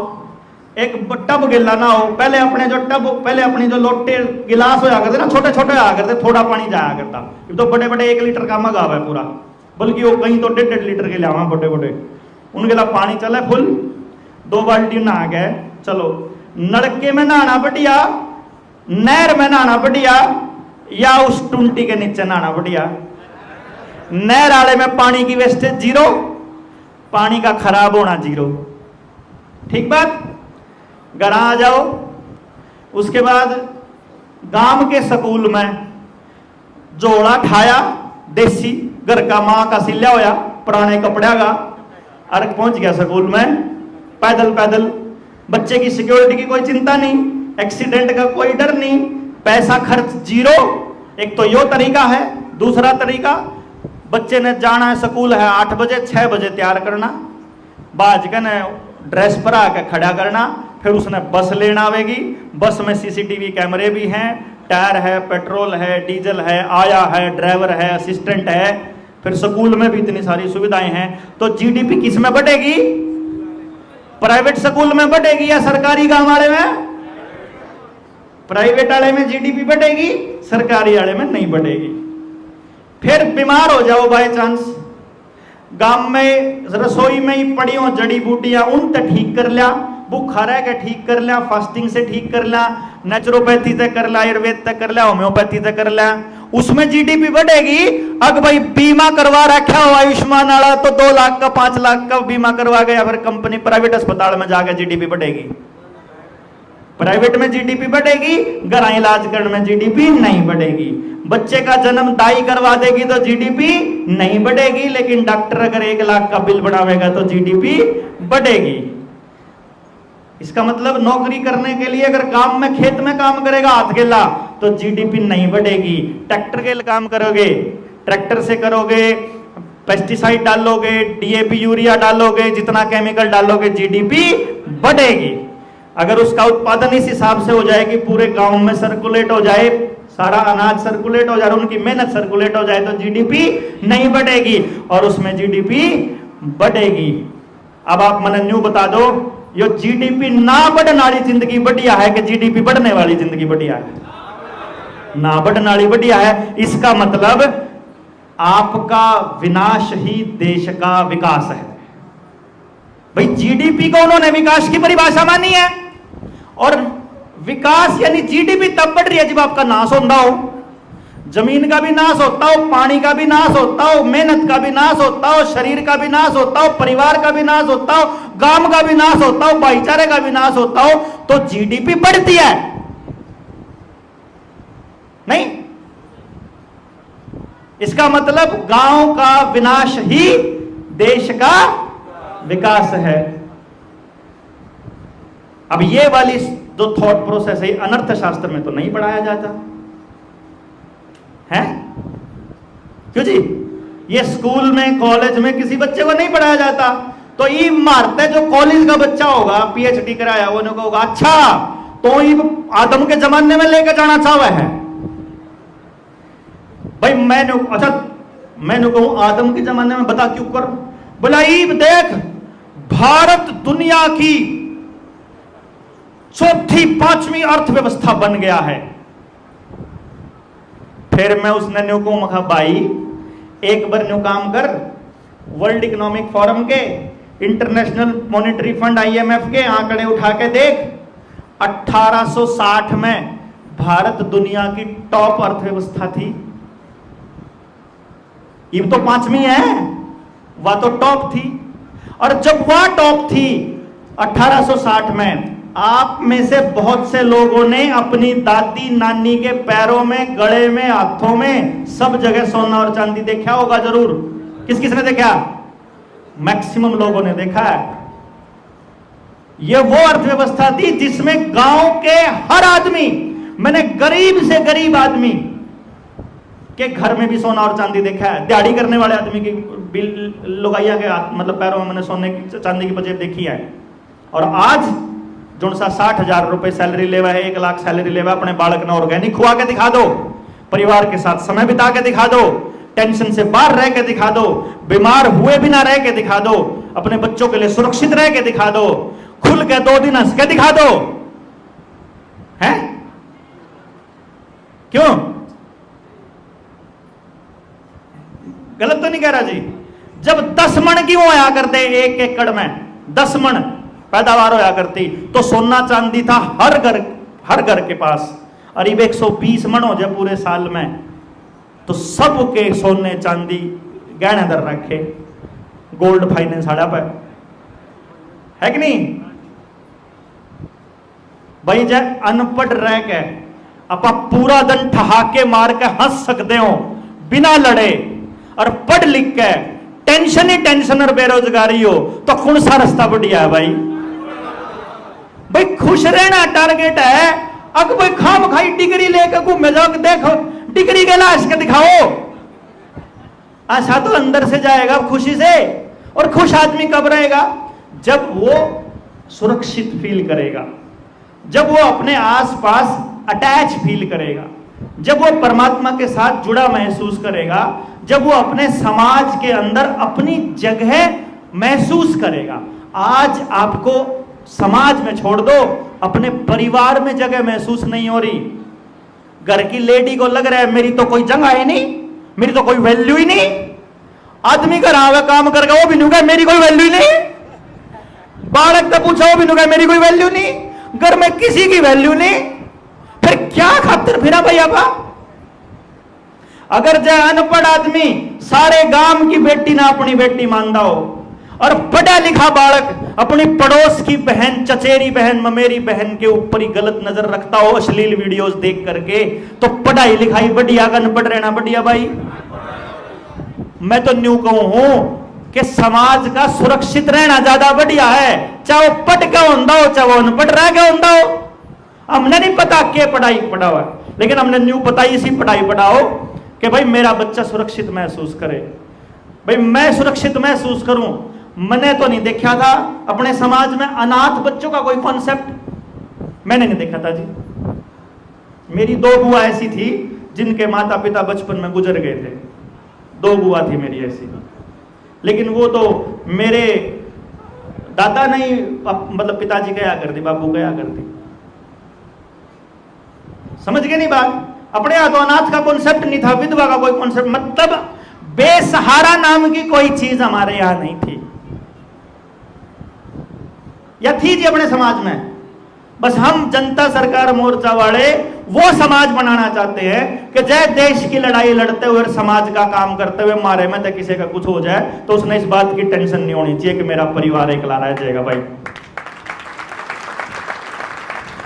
एक टब गिला ना हो। पहले अपनी जो लोटे गिलास होया करते ना, छोटे छोटे आया करते, थोड़ा पानी जाया करता। तो बड़े बड़े 1 लीटर का मग आवा है पूरा, बल्कि वो कहीं तो 1.5 लीटर के लिया बड़े बड़े, उनके लिए पानी चले फुल, 2 बाल्टी नहा गए। चलो, नलके में नहाना बढ़िया, नहर में नहाना बढ़िया, या उस टुंटी के नीचे नहाना बढ़िया? नहर वाले में पानी की वेस्टेज 0, पानी का खराब होना 0। ठीक बात? घर आ जाओ। उसके बाद गांव के स्कूल में जोड़ा ठाया, देसी घर का मां का सिल्या होया, पुराने कपड़े का, और पहुंच गया स्कूल में पैदल पैदल। बच्चे की सिक्योरिटी की कोई चिंता नहीं, एक्सीडेंट का कोई डर नहीं, पैसा खर्च 0। एक तो यो तरीका है। दूसरा तरीका, बच्चे ने जाना है, स्कूल है 8 बजे, 6 बजे तैयार करना, बाज के ने ड्रेस पर आके खड़ा करना, फिर उसने बस लेना आवेगी। बस में सीसीटीवी कैमरे भी हैं, टायर है, पेट्रोल है, डीजल है, आया है, ड्राइवर है, असिस्टेंट है, फिर स्कूल में भी इतनी सारी सुविधाएं हैं। तो जीडीपी किस में बढ़ेगी? प्राइवेट स्कूल में बढ़ेगी या सरकारी गांव वाले में? प्राइवेट वाले में जीडीपी बढ़ेगी, सरकारी वाले में नहीं बढ़ेगी। फिर बीमार हो जाओ बाय चांस, गांव में रसोई में ही पड़ी हो जड़ी बूटियां, उन तक ठीक कर लिया, भूखा रह के ठीक कर लिया, फास्टिंग से ठीक कर लिया, नेचुरोपैथी से कर लिया, आयुर्वेद तक कर लिया, होम्योपैथी से कर लिया, उसमें जीडीपी बढ़ेगी। अगर भाई बीमा करवा रखा हो आयुष्मान वाला, तो 2 लाख का 5 लाख का बीमा करवा गया, फिर कंपनी प्राइवेट अस्पताल में जाकर जीडीपी बढ़ेगी। प्राइवेट में जीडीपी बढ़ेगी, घर इलाज करने में जीडीपी नहीं बढ़ेगी। बच्चे का जन्म दाई करवा देगी तो जीडीपी नहीं बढ़ेगी, लेकिन डॉक्टर अगर 1 लाख का बिल बढ़ावेगा तो जीडीपी बढ़ेगी। इसका मतलब नौकरी करने के लिए अगर काम में, खेत में काम करेगा हाथ गेला, तो जीडीपी नहीं बढ़ेगी। ट्रैक्टर के काम करोगे, ट्रैक्टर से करोगे, पेस्टिसाइड डालोगे, डीएपी यूरिया डालोगे, जितना केमिकल डालोगे, जीडीपी बढ़ेगी। अगर उसका उत्पादन इस हिसाब से हो जाए कि पूरे गांव में सर्कुलेट हो जाए, सारा अनाज सर्कुलेट हो जाए, उनकी मेहनत सर्कुलेट हो जाए, तो जीडीपी नहीं बढ़ेगी और उसमें जीडीपी बढ़ेगी। अब आप मन न्यू बता दो, यो जीडीपी ना बढ़ने वाली जिंदगी बढ़िया है कि जीडीपी बढ़ने वाली जिंदगी बढ़िया है? ना बढ़ने वाली बढ़िया है। इसका मतलब आपका विनाश ही देश का विकास है। भाई जीडीपी को उन्होंने विकास की परिभाषा मानी है, और विकास यानी जीडीपी तब बढ़ रही है जब आपका नाश होता हो, जमीन का भी नाश होता हो, पानी का भी नाश होता हो, मेहनत का भी नाश होता हो, शरीर का भी नाश होता हो, परिवार का भी नाश होता हो, गांव का भी नाश होता हो, भाईचारे का भी नाश होता हो, तो जीडीपी बढ़ती है नहीं? इसका मतलब गांव का विनाश ही देश का विकास है। अब ये वाली जो थॉट प्रोसेस है, अनर्थ शास्त्र में तो नहीं पढ़ाया जाता है, क्यों जी? ये स्कूल में, कॉलेज में किसी बच्चे को नहीं पढ़ाया जाता। तो ये मारते जो कॉलेज का बच्चा होगा, पीएचडी कराया, वो होगा, अच्छा तो ये आदम के जमाने में लेके जाना चाहवे है भाई। मैंने कहूं आदम के जमाने में बता क्यों कर, बोला ईब देख भारत दुनिया की चौथी पांचवी अर्थव्यवस्था बन गया है। फिर मैं उसने न्यू को मखा भाई एक बार न्यू काम कर, वर्ल्ड इकोनॉमिक फोरम के, इंटरनेशनल मॉनेटरी फंड IMF के आंकड़े उठा के देख, 1860 में भारत दुनिया की टॉप अर्थव्यवस्था थी। ये तो पांचवी है, वह तो टॉप थी। और जब वह टॉप थी 1860 में, आप में से बहुत से लोगों ने अपनी दादी नानी के पैरों में, गले में, हाथों में सब जगह सोना और चांदी देखा होगा जरूर। किस किसने देखा? मैक्सिमम लोगों ने देखा है। यह वो अर्थव्यवस्था थी जिसमें गांव के हर आदमी, मैंने गरीब से गरीब आदमी के घर में भी सोना और चांदी देखा है। दिहाड़ी करने वाले आदमी की लुगाइया के मतलब पैरों में मैंने सोने की चांदी की बचत देखी है। और आज जो सा 60,000 रुपए सैलरी लेवा है, 1 लाख सैलरी लेवा, अपने बालक ने ऑर्गेनिक खुआ के दिखा दो, परिवार के साथ समय बिता के दिखा दो, टेंशन से बाहर रह के दिखा दो, बीमार हुए बिना रह के दिखा दो, अपने बच्चों के लिए सुरक्षित रह के दिखा दो, खुल के 2 दिन हंस के दिखा दो। हैं? क्यों? गलत तो नहीं कह रहा जी? जब 10 मन की होया करते 1 एकड़ में 10 मन पैदावार होया करती, तो सोना चांदी था हर घर के पास। और अब 120 मन हो जाए पूरे साल में, तो सबके सोने चांदी गहने दर रखे, गोल्ड फाइनेंस आड़ा पे है कि नहीं भाई? जय अनपढ़ रह के आप पूरा दिन ठहाके मार के हंस सकते हो बिना लड़े, और पढ़ लिख के टेंशन ही टेंशन और बेरोजगारी हो, तो कौन सा रास्ता बढ़िया है भाई? भाई खुश रहना टारगेट है। अगर भाई खाम खाई डिग्री लेकर घूमे जाओ, देखो डिग्री के लाश के दिखाओ, आशा तो अंदर से जाएगा खुशी से। और खुश आदमी कब रहेगा? जब वो सुरक्षित फील करेगा, जब वो अपने आसपास अटैच फील करेगा, जब वो परमात्मा के साथ जुड़ा महसूस करेगा, जब वो अपने समाज के अंदर अपनी जगह महसूस करेगा। आज आपको समाज में छोड़ दो, अपने परिवार में जगह महसूस नहीं हो रही। घर की लेडी को लग रहा है मेरी तो कोई जगह है नहीं, मेरी तो कोई वैल्यू ही नहीं। आदमी घर आवे काम करके वो भी नहीं कहे मेरी कोई वैल्यू नहीं। बालक से पूछा वो भी नहीं कहे मेरी कोई वैल्यू नहीं। घर में किसी की वैल्यू नहीं, फिर क्या खातिर फिरा भैया बा? अगर जय अनपढ़ आदमी सारे गांव की बेटी ना अपनी बेटी मानता हो, और पढ़ा लिखा बालक अपनी पड़ोस की बहन, चचेरी बहन, ममेरी बहन के ऊपर ही गलत नजर रखता हो अश्लील वीडियोस देख करके, तो पढ़ाई लिखाई बढ़िया, अनपढ़ रहना बढ़िया भाई? मैं तो न्यू कहूं हूं कि समाज का सुरक्षित रहना ज्यादा बढ़िया है, चाहे वो पढ़ के होता हो, चाहे वो अनपढ़ रह के होता हो। हमने नहीं पता क्या पढ़ाई पढ़ाओ है, लेकिन हमने न्यू पता इसी पढ़ाई पढ़ाओ कि भाई मेरा बच्चा सुरक्षित महसूस करे, भाई मैं सुरक्षित महसूस करूं। मैंने तो नहीं देखा था अपने समाज में अनाथ बच्चों का कोई कॉन्सेप्ट, मैंने नहीं देखा था जी। मेरी 2 बुआ ऐसी थी जिनके माता पिता बचपन में गुजर गए थे, 2 बुआ थी मेरी ऐसी, लेकिन वो तो मेरे दादा नहीं, मतलब पिताजी गया करती, बाबू गया करती। समझ गए नहीं बात? अपने यहां तो अनाथ का कॉन्सेप्ट नहीं था, विधवा का कोई कॉन्सेप्ट, मतलब बेसहारा नाम की कोई चीज हमारे यहां नहीं थी, या थी जी अपने समाज में। बस हम जनता सरकार मोर्चा वाले वो समाज बनाना चाहते हैं कि जय देश की लड़ाई लड़ते हुए, समाज का काम करते हुए मारे में तो किसी का कुछ हो जाए तो उसने इस बात की टेंशन नहीं होनी चाहिए कि मेरा परिवार एकला रह जाएगा। भाई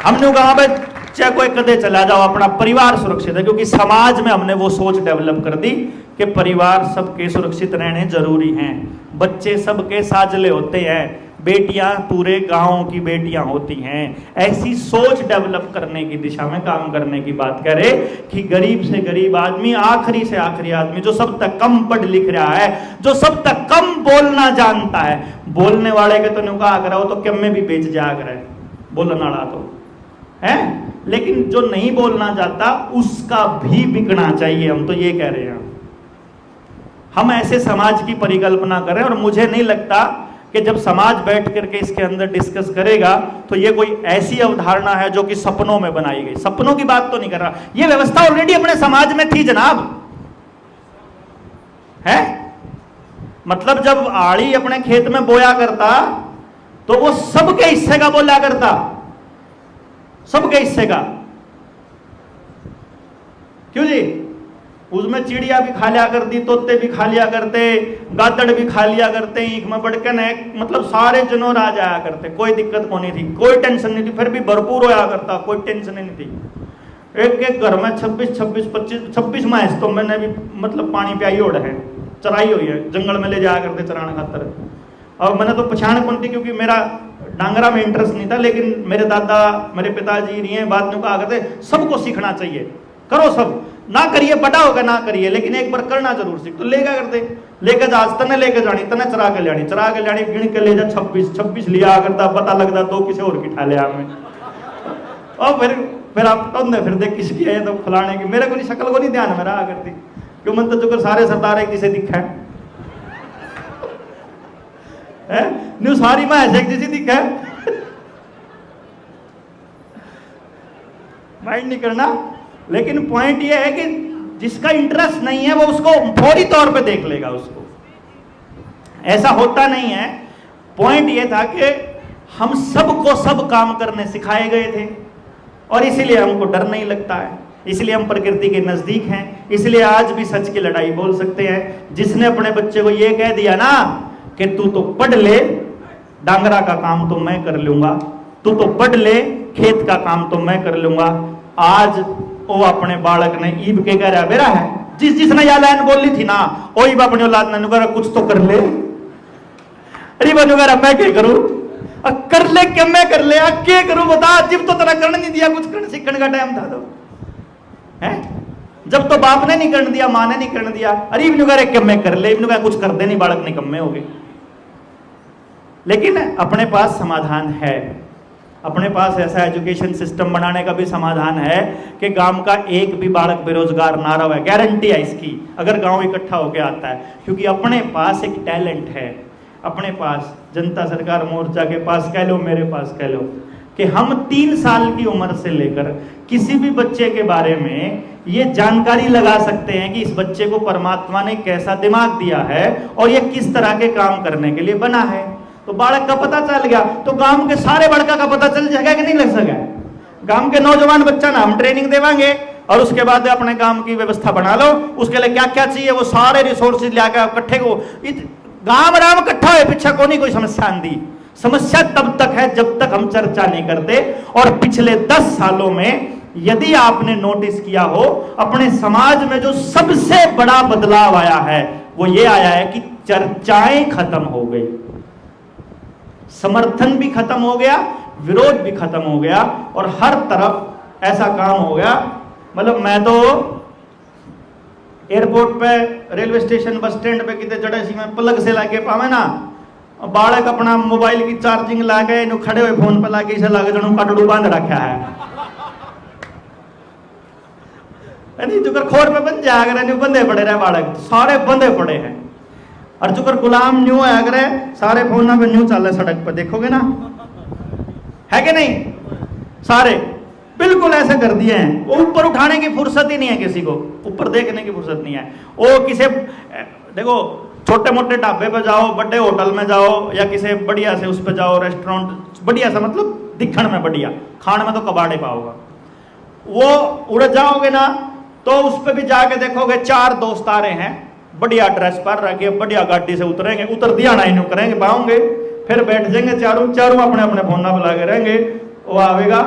हमने कहा भाई चाहे कोई कदे चला जाओ, अपना परिवार सुरक्षित है, क्योंकि समाज में हमने वो सोच डेवलप कर दी कि परिवार सबके सुरक्षित रहने जरूरी हैं। बच्चे सबके साजले होते हैं, बेटियां पूरे गांव की बेटियां होती हैं। ऐसी सोच डेवलप करने की दिशा में काम करने की बात करे कि गरीब से गरीब आदमी, आखिरी से आखिरी आदमी, जो सब तक कम पढ़ लिख रहा है, जो सब तक कम बोलना जानता है, बोलने वाले के तो नहीं कहा करा, वो तो कम में भी बेच जा कर बोलने वाला तो है, लेकिन जो नहीं बोलना चाहता उसका भी बिकना चाहिए। हम तो ये कह रहे हैं, हम ऐसे समाज की परिकल्पना करें। और मुझे नहीं लगता कि जब समाज बैठ करके इसके अंदर डिस्कस करेगा तो ये कोई ऐसी अवधारणा है जो कि सपनों में बनाई गई। सपनों की बात तो नहीं कर रहा, ये व्यवस्था ऑलरेडी अपने समाज में थी जनाब, है। मतलब जब आड़ी अपने खेत में बोया करता तो वो सबके हिस्से का बोला करता, सबके हिस्से का। क्यों जी? उसमें चिड़िया भी खा लिया करती, तोते भी खा लिया करते, गादड़ भी खा लिया करते, ईख में बड़कन है, मतलब सारे जनोर आ जाया करते, कोई दिक्कत को नहीं थी, कोई टेंशन नहीं थी, फिर भी भरपूर होया करता, कोई टेंशन नहीं थी। एक एक घर में 26 मैस तो मैंने भी मतलब पानी प्याई ओढ़ है, चराई हुई है, जंगल में ले जाया करते चराने खातर। और मैंने तो पछाण कौन थी, क्योंकि मेरा डांगरा में इंटरेस्ट नहीं था, लेकिन मेरे दादा मेरे पिताजी नहीं है बात में कहा करते सबको सीखना चाहिए, करो सब, ना करिए बड़ा होगा ना करिए, लेकिन एक बार करना जरूर सीख। तो लेगा करते, लेके जा तने लेके जानी, तने चरा के लियानी गिन के ले जा 26 लिया करता, पता लगता तो किसी और की ठा लिया हमें। और फिर आप फिर देख किसकी है तो फलाने की, मेरे को नहीं शक्ल को नहीं ध्यान मेरा आ करती, क्यों मन तो चुकर सारे सरदार एक जिसे दिखा है न्यू सारी में ऐसे एक जैसी दिखा है। माइंड नहीं करना, लेकिन पॉइंट ये है कि जिसका इंटरेस्ट नहीं है वो उसको फौरी तौर पे देख लेगा उसको, ऐसा होता नहीं है। पॉइंट ये था कि हम सबको सब काम करने सिखाए गए थे और इसीलिए हमको डर नहीं लगता है, इसलिए हम प्रकृति के नजदीक हैं, इसलिए आज भी सच की लड़ाई बोल सकते हैं। जिसने अपने बच्चे को ये कह दिया ना कि तू तो पढ़ ले, डांगरा का काम तो मैं कर लूंगा, तू तो पढ़ ले, खेत का काम तो मैं कर लूंगा, आज वो अपने बालक ने ईब के कह रहा बेरा है, जिसने यह लाइन बोली थी ना वही अपने औलाद ने नुकरा कुछ तो कर ले। अरे नुकरा मैं क्या करूं, कर ले क्या मैं कर ले, क्या करूं बता, जब तो तेरा करने नहीं दिया, कुछ करने सीखने का टाइम था तो है, जब तो बाप ने नहीं करने दिया, माँ ने नहीं करने दिया, अरे इब्न कह क्या मैं कर ले, इब्न कह कुछ कर दे नहीं, बालक निकम्मे हो गए। लेकिन अपने पास समाधान है, अपने पास ऐसा एजुकेशन सिस्टम बनाने का भी समाधान है कि गांव का एक भी बालक बेरोजगार ना रहे, गारंटी है इसकी, अगर गांव इकट्ठा होकर आता है। क्योंकि अपने पास एक टैलेंट है, अपने पास जनता सरकार मोर्चा के पास कह लो, मेरे पास कह लो, कि हम 3 साल की उम्र से लेकर किसी भी बच्चे के बारे में ये जानकारी लगा सकते हैं कि इस बच्चे को परमात्मा ने कैसा दिमाग दिया है और ये किस तरह के काम करने के लिए बना है। तो बालक का पता चल गया तो गांव के सारे बड़का का पता चल जाएगा कि नहीं लग सका। गांव के नौजवान बच्चा ना हम ट्रेनिंग देवांगे और उसके बाद अपने काम की व्यवस्था बना लो, उसके लिए क्या क्या चाहिए वो सारे रिसोर्सेज लाकर इकट्ठे को गांव राम इकट्ठा हुए पीछे को नहीं कोई समस्या आंदी। समस्या तब तक है जब तक हम चर्चा नहीं करते। और पिछले 10 सालों में यदि आपने नोटिस किया हो, अपने समाज में जो सबसे बड़ा बदलाव आया है वो ये आया है कि चर्चाएं खत्म हो गई, समर्थन भी खत्म हो गया, विरोध भी खत्म हो गया और हर तरफ ऐसा काम हो गया। मतलब मैं तो एयरपोर्ट पे, रेलवे स्टेशन, बस स्टैंड पे कितने जड़े सी में पलक से लाके पावे ना, बालक अपना मोबाइल की चार्जिंग ला गए खड़े हुए फोन पे लाके इसे लागे जनू काटड़ू बांध रखा है नहीं जुकर खोर पे बंद जाया करे, बंधे पड़े रहे बालक, सारे बंधे पड़े हैं। और जुकर गुलाम न्यू है करे, सारे फोन पे न्यू चल सड़क पे, देखोगे ना है कि नहीं, सारे बिल्कुल ऐसे कर दिए हैं। वो ऊपर उठाने की फुर्सत ही नहीं है किसी को, ऊपर देखने की फुर्सत नहीं है। वो किसे देखो छोटे मोटे ढाबे पे जाओ, बड़े होटल में जाओ या किसी बढ़िया से उस पे जाओ, रेस्टोरेंट बढ़िया सा, मतलब दिखण में बढ़िया, खाने में तो कबाड़े पाओगा। वो उड़ जाओगे ना तो उस पे भी जाके देखोगे 4 दोस्त आ रहे हैं, बढ़िया ड्रेस पर रखे, बढ़िया गाड़ी से उतरेंगे, उतर दिया ना इन्हों करेंगे पाओगे, फिर बैठ जाएंगे चारों अपने अपने फोन ना बुला के रहेंगे। वो आवेगा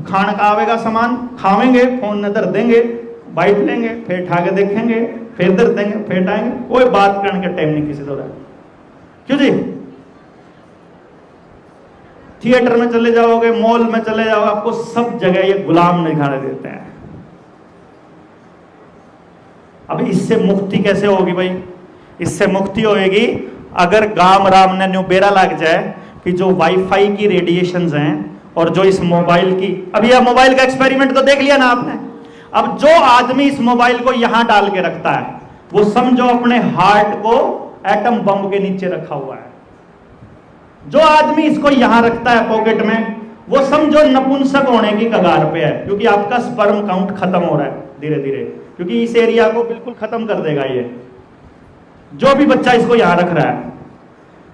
खान का आवेगा सामान, खावेंगे, फोन न धर देंगे, बाइट लेंगे, फिर ठा के देखेंगे, फिर धर देंगे, फिर टाएंगे। कोई बात करने का टाइम नहीं किसी तरह। क्यों जी? थिएटर में चले जाओगे, मॉल में चले जाओगे, आपको सब जगह ये गुलाम दिखाने देते हैं। अब इससे मुक्ति कैसे होगी भाई? इससे मुक्ति होगी अगर गांव राम ने न्यू बेरा लग जाए कि जो वाईफाई की रेडिएशंस हैं और जो इस मोबाइल की, अब यह मोबाइल का एक्सपेरिमेंट तो देख लिया ना आपने। अब जो आदमी इस मोबाइल को यहां डाल के रखता है वो समझो अपने हार्ट को एटम बम के नीचे रखा हुआ है। जो आदमी इसको यहां रखता है पॉकेट में, वो समझो नपुंसक होने की कगार पे है, क्योंकि आपका स्पर्म काउंट खत्म हो रहा है धीरे धीरे, क्योंकि इस एरिया को बिल्कुल खत्म कर देगा ये, जो भी बच्चा इसको यहां रख रहा है।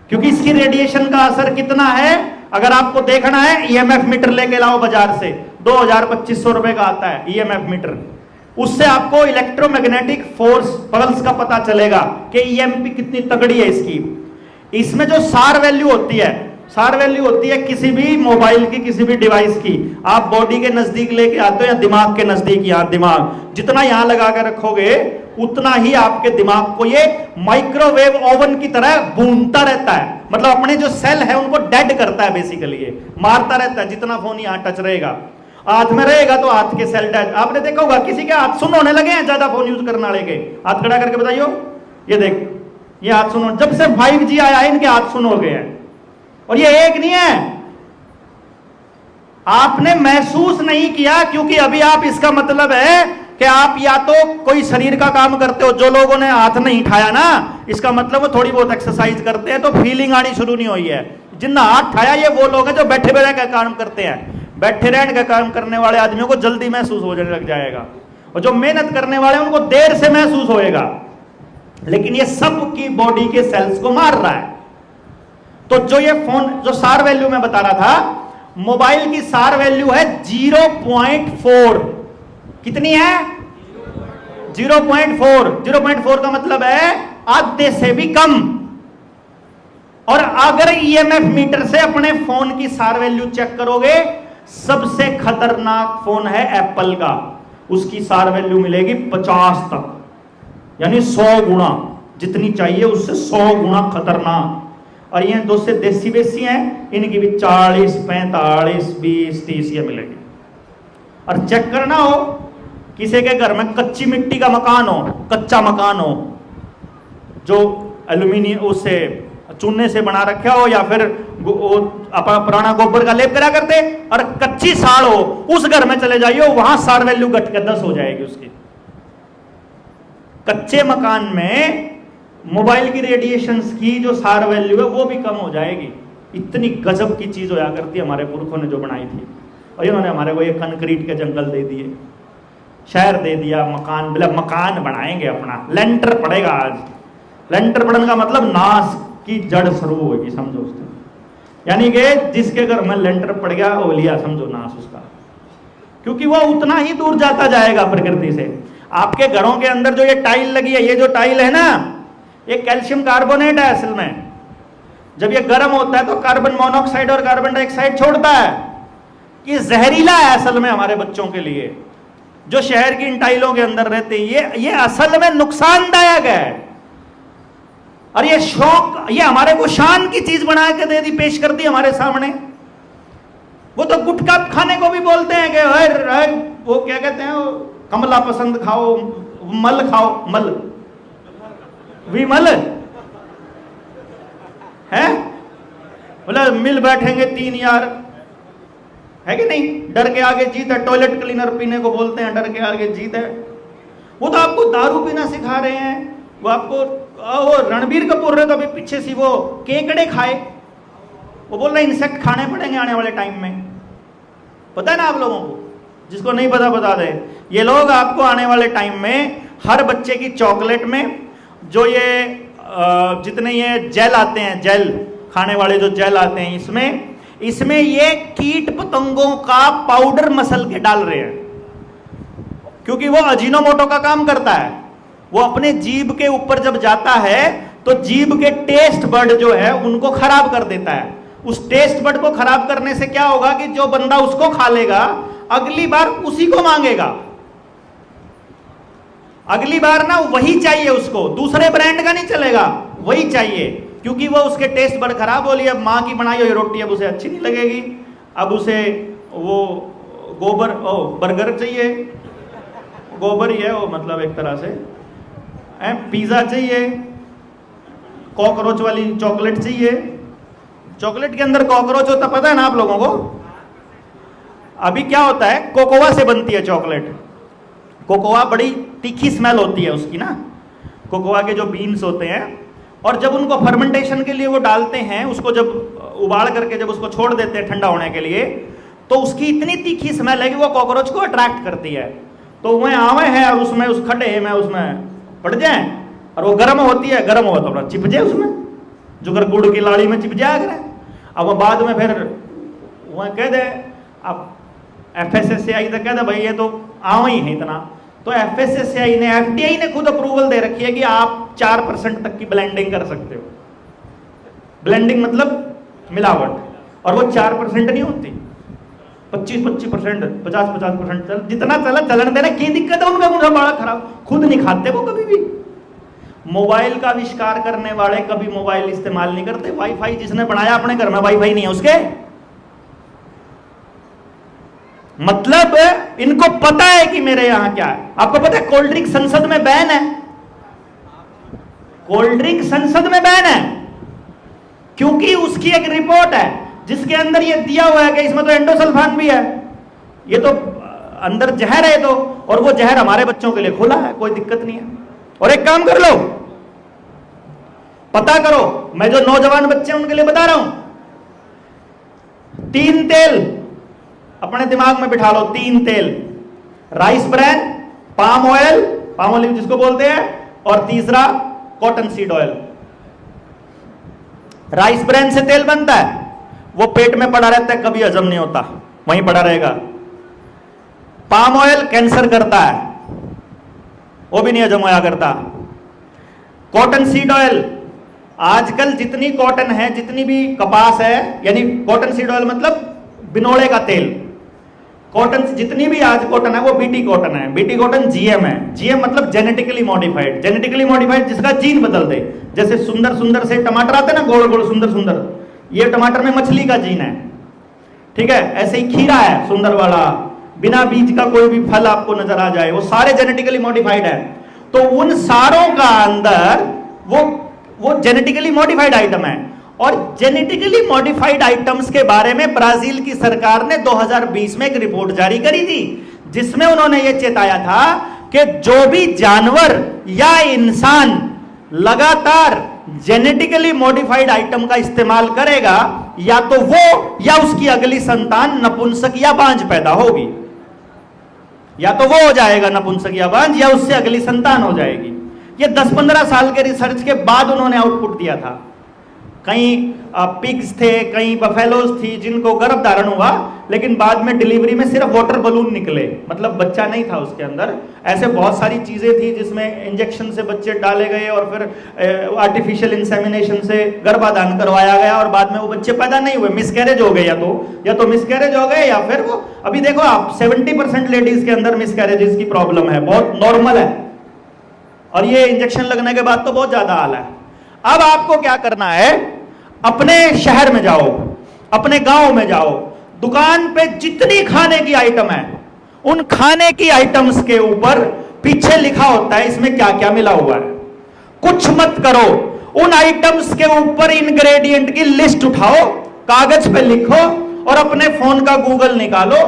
क्योंकि इसकी रेडिएशन का असर कितना है, अगर आपको देखना है ईएमएफ मीटर लेके लाओ बाजार से, 2000-2500 रुपए का आता है ईएमएफ मीटर। उससे आपको इलेक्ट्रोमैग्नेटिक फोर्स पल्स का पता चलेगा कि ईएमपी कितनी तगड़ी है इसकी। इसमें जो सार वैल्यू होती है, सार वैल्यू होती है किसी भी मोबाइल की, किसी भी डिवाइस की, आप बॉडी के नजदीक लेके आते हो या दिमाग के नजदीक, यहाँ दिमाग जितना यहां लगा कर रखोगे उतना ही आपके दिमाग को ये माइक्रोवेव ओवन की तरह भूनता रहता है। मतलब अपने जो सेल है उनको डेड करता है, बेसिकली ये मारता रहता है। जितना फोन यहाँ टच रहेगा, हाथ में रहेगा तो हाथ के सेल डेड। आपने देखा होगा किसी के हाथ सुन होने लगे हैं ज्यादा फोन यूज करने वाले के, हाथ खड़ा करके बताइयो। ये देख, ये हाथ सुनो, जब से 5G आया है इनके हाथ सुन हो गए हैं। और ये एक नहीं है, आपने महसूस नहीं किया, क्योंकि अभी आप, इसका मतलब है कि आप या तो कोई शरीर का काम करते हो, जो लोगों ने हाथ नहीं उठाया ना, इसका मतलब वो थोड़ी बहुत एक्सरसाइज करते हैं तो फीलिंग आनी शुरू नहीं हुई है। जिनने हाथ उठाया ये वो लोग हैं जो बैठे बैठे का काम करते हैं। बैठे रहने का काम करने वाले आदमियों को जल्दी महसूस होने लग जाएगा, और जो मेहनत करने वाले हैं उनको देर से महसूस होएगा। लेकिन ये सब की बॉडी के सेल्स को मार रहा है। तो जो ये फोन, जो सार वैल्यू मैं बता रहा था, मोबाइल की सार वैल्यू है 0.4। कितनी है? 0.4। 0.4 का मतलब है आधे से भी कम। और अगर ईएमएफ मीटर से अपने फोन की सार वैल्यू चेक करोगे, सबसे खतरनाक फोन है एप्पल का, उसकी सार वैल्यू मिलेगी 50 तक, यानी 100 गुना, जितनी चाहिए उससे 100 गुना खतरनाक। और ये दो से देसी बेसी हैं, इनकी भी 40, 45, 20, 30 ये मिलेगी। और चेक करना हो, किसी के घर में कच्ची मिट्टी का मकान हो, कच्चा मकान हो, जो एल्यूमिनियम उससे चूने से बना रखा हो, या फिर अपना पुराना गोबर का लेप करा करते, और कच्ची साड़ हो, उस घर में चले जाइए, वहां सार वैल्यू घट के 10 हो जाएगी उसकी। कच्चे मकान में मोबाइल की रेडिएशंस की जो सार वैल्यू है वो भी कम हो जाएगी। इतनी गजब की चीज होया करती है हमारे पुरखों ने जो बनाई थी। और इन्होंने हमारे को ये कंक्रीट के जंगल दे दिए, शहर दे दिया, मकान, बोला मकान बनाएंगे अपना, लेंटर पड़ेगा। आज लेंटर पड़ने का मतलब नाश की जड़ शुरू होगी, समझो उससे। यानी कि जिसके घर में लेंटर पड़ गया वो लिया, समझो नाश उसका, क्योंकि वो उतना ही दूर जाता जाएगा प्रकृति से। आपके घरों के अंदर जो ये टाइल लगी है, ये जो टाइल है ना, ये कैल्शियम कार्बोनेट है असल में। जब ये गर्म होता है तो कार्बन मोनोऑक्साइड और कार्बन डाइऑक्साइड छोड़ता है। ये जहरीला है असल में हमारे बच्चों के लिए, जो शहर की इन टाइलों के अंदर रहते हैं। ये असल में नुकसानदायक है। और ये शौक, ये हमारे को शान की चीज बना के दे दी, पेश कर दी हमारे सामने। वो तो गुटखा खाने को भी बोलते हैं कि वो क्या कहते हैं, कमला पसंद खाओ, मल खाओ, मल विमल है, बोला मिल बैठेंगे 3 यार, है कि नहीं। डर के आगे जीत है, टॉयलेट क्लीनर पीने को बोलते हैं, डर के आगे जीत है। वो तो आपको दारू पीना सिखा रहे हैं। वो आपको, वो रणबीर कपूर ने तो अभी पीछे सी वो केकड़े खाए, वो बोल रहे इंसेक्ट खाने पड़ेंगे आने वाले टाइम में। पता है ना आप लोगों को, जिसको नहीं पता बता दे। ये लोग आपको आने वाले टाइम में हर बच्चे की चॉकलेट में जो ये जितने ये जेल आते हैं, जेल खाने वाले जो जेल आते हैं, इसमें ये कीट पतंगों का पाउडर मसल के डाल रहे हैं, क्योंकि वो अजीनोमोटो का काम करता है। वो अपने जीभ के ऊपर जब जाता है तो जीभ के टेस्ट बर्ड जो है उनको खराब कर देता है। उस टेस्ट बर्ड को खराब करने से क्या होगा कि जो बंदा उसको खा लेगा अगली बार उसी को मांगेगा, अगली बार ना वही चाहिए उसको, दूसरे ब्रांड का नहीं चलेगा, वही चाहिए, क्योंकि वो उसके टेस्ट बड़ खराब हो लिया। माँ की बनाई हुई रोटी अब उसे अच्छी नहीं लगेगी, अब उसे वो गोबर बर्गर चाहिए, गोबर ही है वो, मतलब एक तरह से पिज्जा चाहिए, कॉकरोच वाली चॉकलेट चाहिए। चॉकलेट के अंदर कॉकरोच होता, पता है ना आप लोगों को? अभी क्या होता है, कोकोआ से बनती है चॉकलेट। कोकोआ बड़ी तीखी स्मेल होती है उसकी ना, कोकोआ के जो बीन्स होते हैं, और जब उनको फर्मेंटेशन के लिए वो डालते हैं, उसको जब उबाल करके जब उसको छोड़ देते हैं ठंडा होने के लिए, तो उसकी इतनी तीखी स्मेल है कि वो कॉकरोच को अट्रैक्ट करती है। तो वह आवे है और उसमें उस खड्डे में उसमें पड़ जाए, और वो गर्म होती है, गर्म हो तो चिप जाए उसमें, जो अगर गुड़ की लाड़ी में चिप जाया करे। अब वो बाद में फिर वह कह दे, अब FSSAI तो कह दे भाई ये तो आवा ही है इतना, तो FSSAI ने, FDI ने खुद अप्रूवल दे रखी है कि आप 4% तक की ब्लेंडिंग कर सकते हो। ब्लेंडिंग मतलब मिलावट, और वो 4% नहीं होती, 25% 50% चल, जितना चला चलन देना, की दिक्कत है उनका, मुझे बड़ा खराब, खुद नहीं खाते वो कभी भी। मोबाइल का आविष्कार करने वाले कभी मोबाइल इस्तेमाल नहीं करते। वाईफाई जिसने बनाया, अपने घर में वाईफाई नहीं है उसके, मतलब इनको पता है कि मेरे यहां क्या है। आपको पता है कोल्ड ड्रिंक संसद में बैन है, कोल्ड ड्रिंक संसद में बैन है, क्योंकि उसकी एक रिपोर्ट है जिसके अंदर ये दिया हुआ है कि इसमें तो एंडोसल्फान भी है, ये तो अंदर जहर है, तो और वो जहर हमारे बच्चों के लिए खुला है, कोई दिक्कत नहीं है। और एक काम कर लो, पता करो, मैं जो नौजवान बच्चे हैं उनके लिए बता रहा हूं, 3 तेल अपने दिमाग में बिठा लो, 3 तेल, rice bran, palm oil, palm olive जिसको बोलते हैं, और तीसरा cotton seed oil. Rice bran से तेल बनता है, वो पेट में पड़ा रहता है, कभी हजम नहीं होता, वहीं पड़ा रहेगा। पाम ऑयल कैंसर करता है, वो भी नहीं हजम होया करता। कॉटन सीड ऑयल, आजकल जितनी कॉटन है, जितनी भी कपास है, यानी कॉटन सीड ऑयल मतलब बिनोड़े का तेल, कॉटन जितनी भी आज कॉटन है वो बीटी कॉटन है। बीटी कॉटन GM है, GM मतलब जेनेटिकली मॉडिफाइड, जेनेटिकली मॉडिफाइड जिसका जीन बदल दे। जैसे सुंदर सुंदर से टमाटर आते हैं ना, गोल गोल सुंदर सुंदर, ये टमाटर में मछली का जीन है, ठीक है। ऐसे ही खीरा है सुंदर वाला, बिना बीज का कोई भी फल आपको नजर आ जाए, वो सारे जेनेटिकली मॉडिफाइड है। तो उन सारों का अंदर वो जेनेटिकली मॉडिफाइड आइटम है। और जेनेटिकली मॉडिफाइड आइटम्स के बारे में ब्राजील की सरकार ने 2020 में एक रिपोर्ट जारी करी थी, जिसमें उन्होंने यह चेताया था कि जो भी जानवर या इंसान लगातार जेनेटिकली मॉडिफाइड आइटम का इस्तेमाल करेगा, या तो वो या उसकी अगली संतान नपुंसक या बांझ पैदा होगी, या तो वो हो जाएगा नपुंसक या बांझ, या उससे अगली संतान हो जाएगी। ये 10-15 साल के रिसर्च के बाद उन्होंने आउटपुट दिया था। कई पिग्स थे, कई बफेलोज थी जिनको गर्भ धारण हुआ, लेकिन बाद में डिलीवरी में सिर्फ वाटर बलून निकले, मतलब बच्चा नहीं था उसके अंदर। ऐसे बहुत सारी चीजें थी जिसमें इंजेक्शन से बच्चे डाले गए और फिर आर्टिफिशियल इंसेमिनेशन से गर्भाधान करवाया गया, और बाद में वो बच्चे पैदा नहीं हुए, मिसकैरेज हो गए, या तो मिसकैरेज हो गए, या फिर वो, अभी देखो आप 70% लेडीज के अंदर मिसकैरेजेस की प्रॉब्लम है, बहुत नॉर्मल है, और ये इंजेक्शन लगने के बाद तो बहुत ज्यादा हाल है। अब आपको क्या करना है, अपने शहर में जाओ, अपने गांव में जाओ, दुकान पे जितनी खाने की आइटम है, उन खाने की आइटम्स के ऊपर पीछे लिखा होता है इसमें क्या क्या मिला हुआ है। कुछ मत करो, उन आइटम्स के ऊपर इंग्रेडिएंट की लिस्ट उठाओ, कागज पे लिखो, और अपने फोन का गूगल निकालो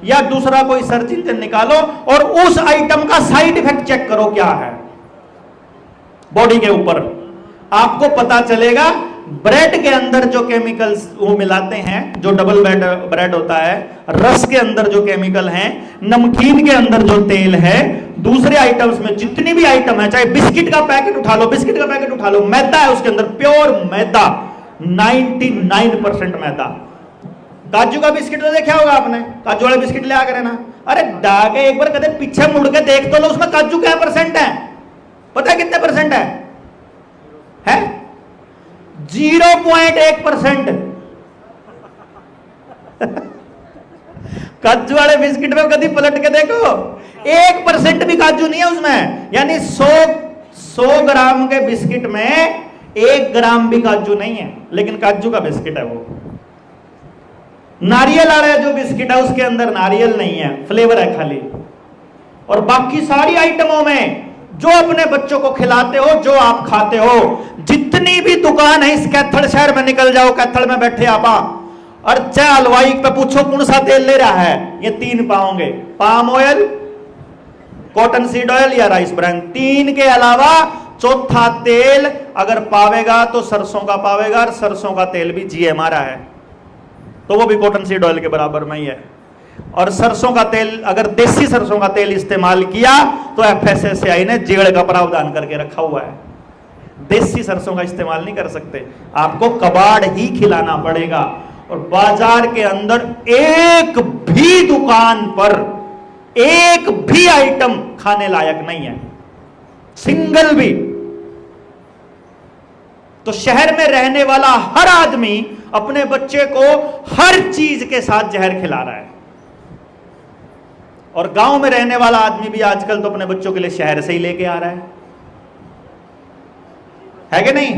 या दूसरा कोई सर्च इंजन निकालो, और उस आइटम का साइड इफेक्ट चेक करो क्या है बॉडी के ऊपर। आपको पता चलेगा ब्रेड के अंदर जो केमिकल्स वो मिलाते हैं, जो डबल ब्रेड होता है, रस के अंदर जो केमिकल हैं, नमकीन के अंदर जो तेल है, दूसरे आइटम्स में जितनी भी आइटम है, चाहे बिस्किट का पैकेट उठा लो, बिस्किट का पैकेट उठा लो, मैदा है उसके अंदर, प्योर मैदा, 99% मैदा। काजू का बिस्किट तो देखा होगा आपने, काजू वाले बिस्किट ले आकर ना, अरे डाके एक बार कदे पीछे मुड़ के देख तो लो उसमें काजू क्या % है, पता है कितने % है? 0.1%। काजू वाले बिस्किट में कभी पलट के देखो, 1% भी काजू नहीं है उसमें, यानी 100 ग्राम के बिस्किट में 1 ग्राम भी काजू नहीं है, लेकिन काजू का बिस्किट है वो। नारियल वाला जो बिस्किट है उसके अंदर नारियल नहीं है, फ्लेवर है खाली। और बाकी सारी आइटमों में जो अपने बच्चों को खिलाते हो, जो आप खाते हो, जितनी भी दुकान है इस कैथल शहर में, निकल जाओ, कैथल में बैठे आप, और चाहे हलवाई पे पूछो कौन सा तेल ले रहा है, ये 3 पाओगे, palm oil, cotton seed oil या राइस ब्रान। 3 के अलावा चौथा तेल अगर पावेगा तो सरसों का पावेगा, और सरसों का तेल भी GMR है, तो वो भी कॉटन सीड ऑयल के बराबर में ही है। और सरसों का तेल अगर देसी सरसों का तेल इस्तेमाल किया तो FSSAI ने जेल का प्रावधान करके रखा हुआ है। देसी सरसों का इस्तेमाल नहीं कर सकते, आपको कबाड़ ही खिलाना पड़ेगा। और बाजार के अंदर एक भी दुकान पर एक भी आइटम खाने लायक नहीं है, सिंगल भी। तो शहर में रहने वाला हर आदमी अपने बच्चे को हर चीज के साथ जहर खिला रहा है, और गांव में रहने वाला आदमी भी आजकल तो अपने बच्चों के लिए शहर से ही लेके आ रहा है कि नहीं?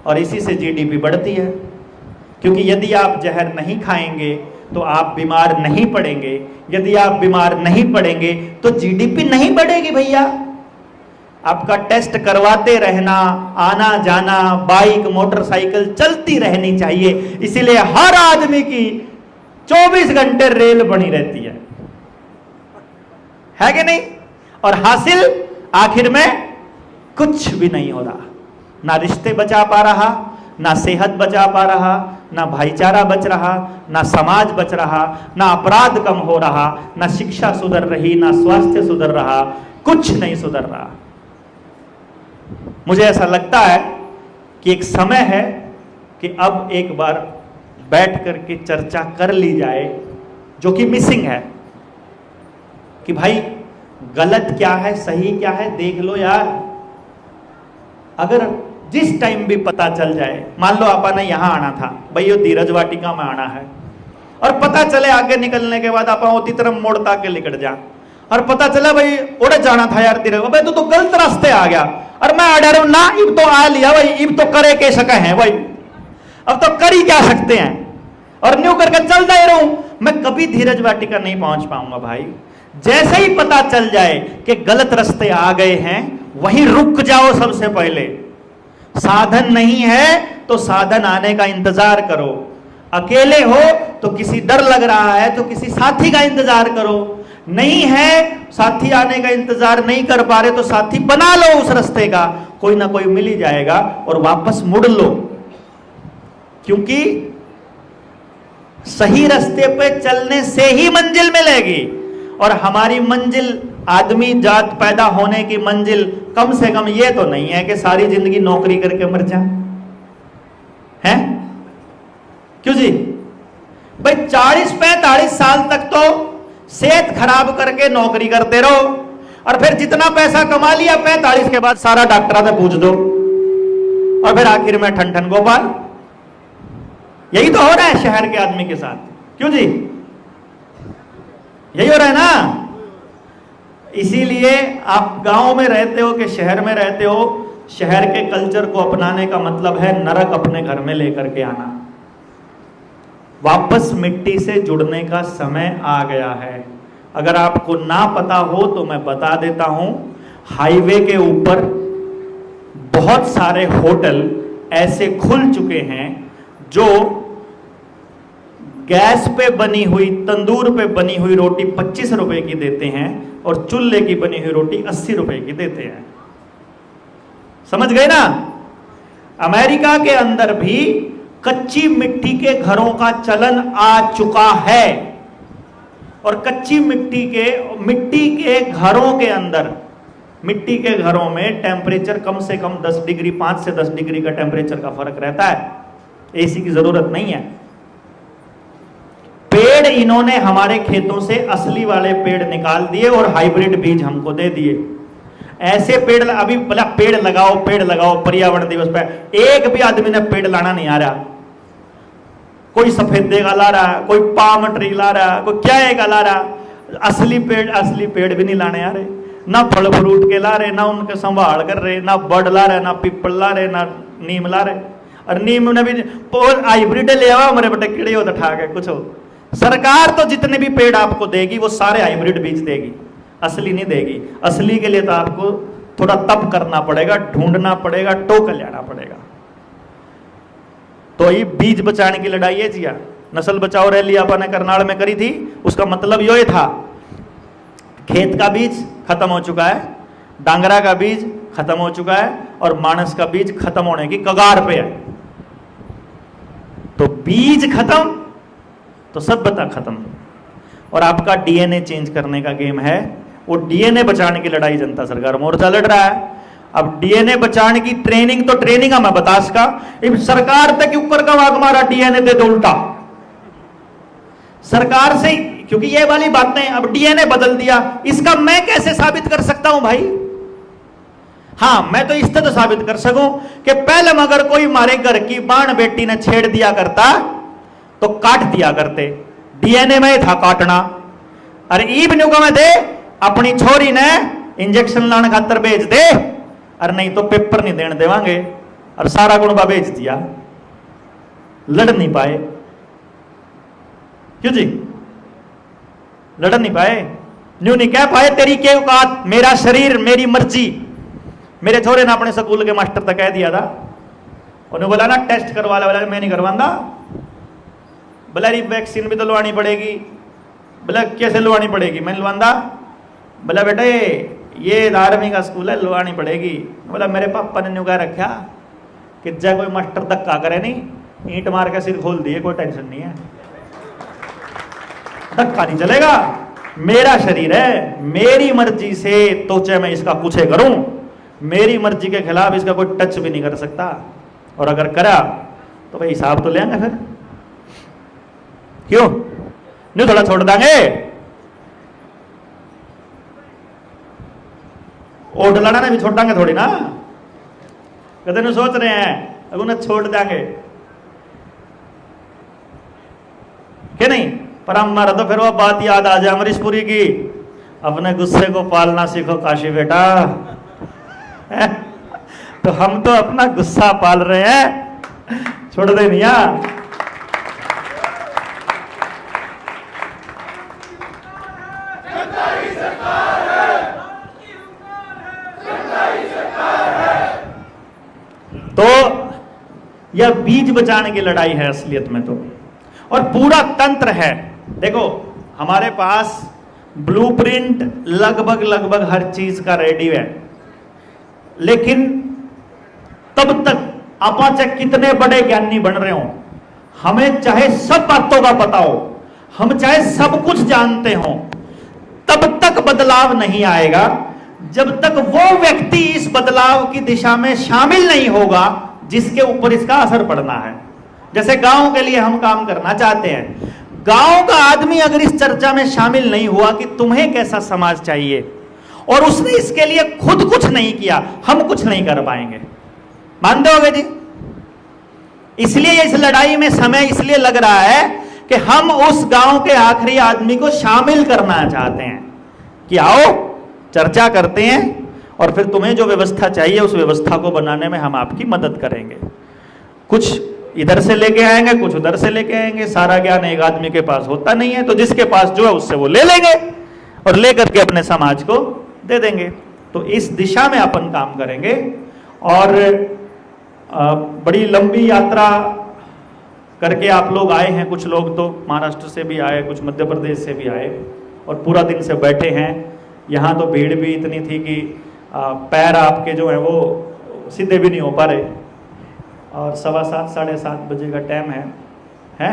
और इसी से GDP बढ़ती है, क्योंकि यदि आप जहर नहीं खाएंगे तो आप बीमार नहीं पड़ेंगे, यदि आप बीमार नहीं पड़ेंगे तो GDP नहीं बढ़ेगी भैया। आपका टेस्ट करवाते रहना, आना जाना, बाइक मोटरसाइकिल चलती रहनी चाहिए, इसीलिए हर आदमी की 24 घंटे रेल बनी रहती है कि नहीं? और हासिल आखिर में कुछ भी नहीं हो रहा, ना रिश्ते बचा पा रहा, ना सेहत बचा पा रहा, ना भाईचारा बच रहा, ना समाज बच रहा, ना अपराध कम हो रहा, ना शिक्षा सुधर रही, ना स्वास्थ्य सुधर रहा, कुछ नहीं सुधर रहा। मुझे ऐसा लगता है कि एक समय है कि अब एक बार बैठ करके चर्चा कर ली जाए, जो कि मिसिंग है, कि भाई गलत क्या है सही क्या है देख लो यार। अगर जिस टाइम भी पता चल जाए, मान लो आपा ने यहां आना था, भाई ये धीरज वाटिका में आना है, और पता चले आगे निकलने के बाद आप उसी तरफ मोड़ता के निकल जा, और पता चला भाई उड़े जाना था यार तेरे, भाई तू तो गलत रास्ते आ गया, और मैं अडर हूं ना, इब तो आ लिया भाई, इब तो करे के सके हैं भाई, अब तो कर ही क्या सकते हैं, और न्यू करके चल जा रहा हूं, मैं कभी धीरज वाटिका नहीं पहुंच पाऊंगा भाई। जैसे ही पता चल जाए कि गलत रास्ते आ गए हैं, वहीं रुक जाओ। सबसे पहले साधन नहीं है तो साधन आने का इंतजार करो, अकेले हो तो किसी डर लग रहा है तो किसी साथी का इंतजार करो, नहीं है साथी आने का इंतजार नहीं कर पा रहे तो साथी बना लो उस रास्ते का, कोई ना कोई मिल ही जाएगा, और वापस मुड़ लो, क्योंकि सही रास्ते पे चलने से ही मंजिल मिलेगी। और हमारी मंजिल, आदमी जात पैदा होने की मंजिल कम से कम ये तो नहीं है कि सारी जिंदगी नौकरी करके मर जा, है? क्यों जी भाई? 40-45 साल तक तो सेहत खराब करके नौकरी करते रहो, और फिर जितना पैसा कमा लिया 45 के बाद सारा डॉक्टरा से पूछ दो, और फिर आखिर में ठन ठन गोपाल। यही तो हो रहा है शहर के आदमी के साथ, क्यों जी? यही हो रहा है ना। इसीलिए आप गांव में रहते हो कि शहर में रहते हो, शहर के कल्चर को अपनाने का मतलब है नरक अपने घर में लेकर के आना। वापस मिट्टी से जुड़ने का समय आ गया है। अगर आपको ना पता हो तो मैं बता देता हूं, हाईवे के ऊपर बहुत सारे होटल ऐसे खुल चुके हैं जो गैस पे बनी हुई, तंदूर पे बनी हुई रोटी 25 रुपए की देते हैं, और चूल्हे की बनी हुई रोटी 80 रुपए की देते हैं। समझ गए ना? अमेरिका के अंदर भी कच्ची मिट्टी के घरों का चलन आ चुका है, और कच्ची मिट्टी के घरों के अंदर, मिट्टी के घरों में टेम्परेचर कम से कम 10 डिग्री, 5 से 10 डिग्री का टेम्परेचर का फर्क रहता है। एसी की जरूरत नहीं है। पेड़ इन्होंने हमारे खेतों से असली वाले पेड़ निकाल दिए और हाइब्रिड बीज हमको दे दिए। ऐसे पेड़, अभी बोला पेड़ लगाओ पर्यावरण दिवस पे, एक भी आदमी ने पेड़ लाना नहीं आ रहा। कोई सफेदे का ला रहा, कोई पाम ट्री ला रहा, कोई क्या का ला रहा। असली पेड़ भी नहीं लाने आ रहे, ना फल फ्रूट के ला रहे, ना उनके संभाल कर रहे, ना बर्ड ला रहे, ना पिपल ला रहे, ना नीम ला रहे। और नीम ने भी हाइब्रिड ले आओ हमारे बेटे कीड़े हो तो ठाक है कुछ हो। सरकार तो जितने भी पेड़ आपको देगी वो सारे हाइब्रिड बीज देगी, असली नहीं देगी। असली के लिए तो आपको थोड़ा तप करना पड़ेगा, ढूंढना पड़ेगा, टोकन लेना पड़ेगा। तो ये बीज बचाने की लड़ाई है जी। नस्ल बचाओ रैली अपन ने करनाल में करी थी, उसका मतलब ये था खेत का बीज खत्म हो चुका है, डांगरा का बीज खत्म हो चुका है और मानस का बीज खत्म होने की कगार पे है। तो बीज खत्म तो सभ्यता खत्म। और आपका डीएनए चेंज करने का गेम है, वो डीएनए बचाने की लड़ाई जनता सरकार मोर्चा लड़ रहा है। अब डीएनए बचाने की ट्रेनिंग तो ट्रेनिंग है मैं बतास का, सरकार तक ऊपर का वाक मारा डीएनए दे दो उल्टा सरकार से, क्योंकि ये वाली बातें अब डीएनए बदल दिया, इसका मैं कैसे साबित कर सकता हूं भाई? हाँ, मैं तो इस तरह साबित कर सकूं कि पहले मगर कोई मारे घर की बाण बेटी ने छेड़ दिया करता तो काट दिया करते, डीएनए में था काटना। अरे ईब न्यू में दे अपनी छोरी ने इंजेक्शन लाने खातर भेज दे, अरे नहीं तो पेपर नहीं देने देवांगे। और सारा गुणबा भेज दिया, लड़ नहीं पाए। क्यों जी? लड़ नहीं पाए, न्यू नहीं कह पाए तेरी के औकात, मेरा शरीर मेरी मर्जी। मेरे छोरे ने अपने स्कूल के मास्टर तक कह दिया था, उन्होंने बोला ना टेस्ट करवा ला, बोला मैं नहीं करवाऊंगा, बोला वैक्सीन भी तो लवानी पड़ेगी, बोला कैसे लवानी पड़ेगी, मैं लवाऊंगा, बोला बेटे ये आर्मी का स्कूल है लवानी पड़ेगी। बोला मेरे पापा ने न्यू कह रखा कि जब कोई मास्टर धक्का करे नहीं ईंट मार के सिर खोल दिए, कोई टेंशन नहीं है, धक्का नहीं चलेगा, मेरा शरीर है, मेरी मर्जी से तो चाहे मैं इसका कुछ करूं, मेरी मर्जी के खिलाफ इसका कोई टच भी नहीं कर सकता। और अगर करा तो भाई हिसाब तो लेंगे फिर, क्यों नहीं थोड़ा छोड़ देंगे? ओट लड़ा भी छोड़ देंगे थोड़ी ना, कहते नहीं सोच रहे हैं अब उन्हें छोड़ देंगे कि नहीं? पर हमारा तो फिर वो बात याद आ जाए अमरीशपुरी की, अपने गुस्से को पालना सीखो काशी बेटा। तो हम तो अपना गुस्सा पाल रहे हैं, छोड़ दे नहीं। तो यह बीज बचाने की लड़ाई है असलियत में तो, और पूरा तंत्र है। देखो हमारे पास ब्लूप्रिंट लगभग हर चीज का रेडी है, लेकिन तब तक आप चाहे कितने बड़े ज्ञानी बन रहे हो, हमें चाहे सब बातों का पता हो, हम चाहे सब कुछ जानते हो, तब तक बदलाव नहीं आएगा जब तक वो व्यक्ति इस बदलाव की दिशा में शामिल नहीं होगा जिसके ऊपर इसका असर पड़ना है। जैसे गांव के लिए हम काम करना चाहते हैं, गांव का आदमी अगर इस चर्चा में शामिल नहीं हुआ कि तुम्हें कैसा समाज चाहिए, और उसने इसके लिए खुद कुछ नहीं किया, हम कुछ नहीं कर पाएंगे। मानते होगे जी? इसलिए इस लड़ाई में समय इसलिए लग रहा है कि हम उस गांव के आखिरी आदमी को शामिल करना चाहते हैं कि आओ चर्चा करते हैं और फिर तुम्हें जो व्यवस्था चाहिए उस व्यवस्था को बनाने में हम आपकी मदद करेंगे। कुछ इधर से लेके आएंगे, कुछ उधर से लेके आएंगे, सारा ज्ञान एक आदमी के पास होता नहीं है, तो जिसके पास जो है उससे वो ले लेंगे और लेकर के अपने समाज को दे देंगे। तो इस दिशा में अपन काम करेंगे। और बड़ी लंबी यात्रा करके आप लोग आए हैं, कुछ लोग तो महाराष्ट्र से भी आए, कुछ मध्य प्रदेश से भी आए और पूरा दिन से बैठे हैं। यहाँ तो भीड़ भी इतनी थी कि पैर आपके जो है वो सीधे भी नहीं हो पा रहे, और 7:15 साढ़े 7 बजे का टाइम है।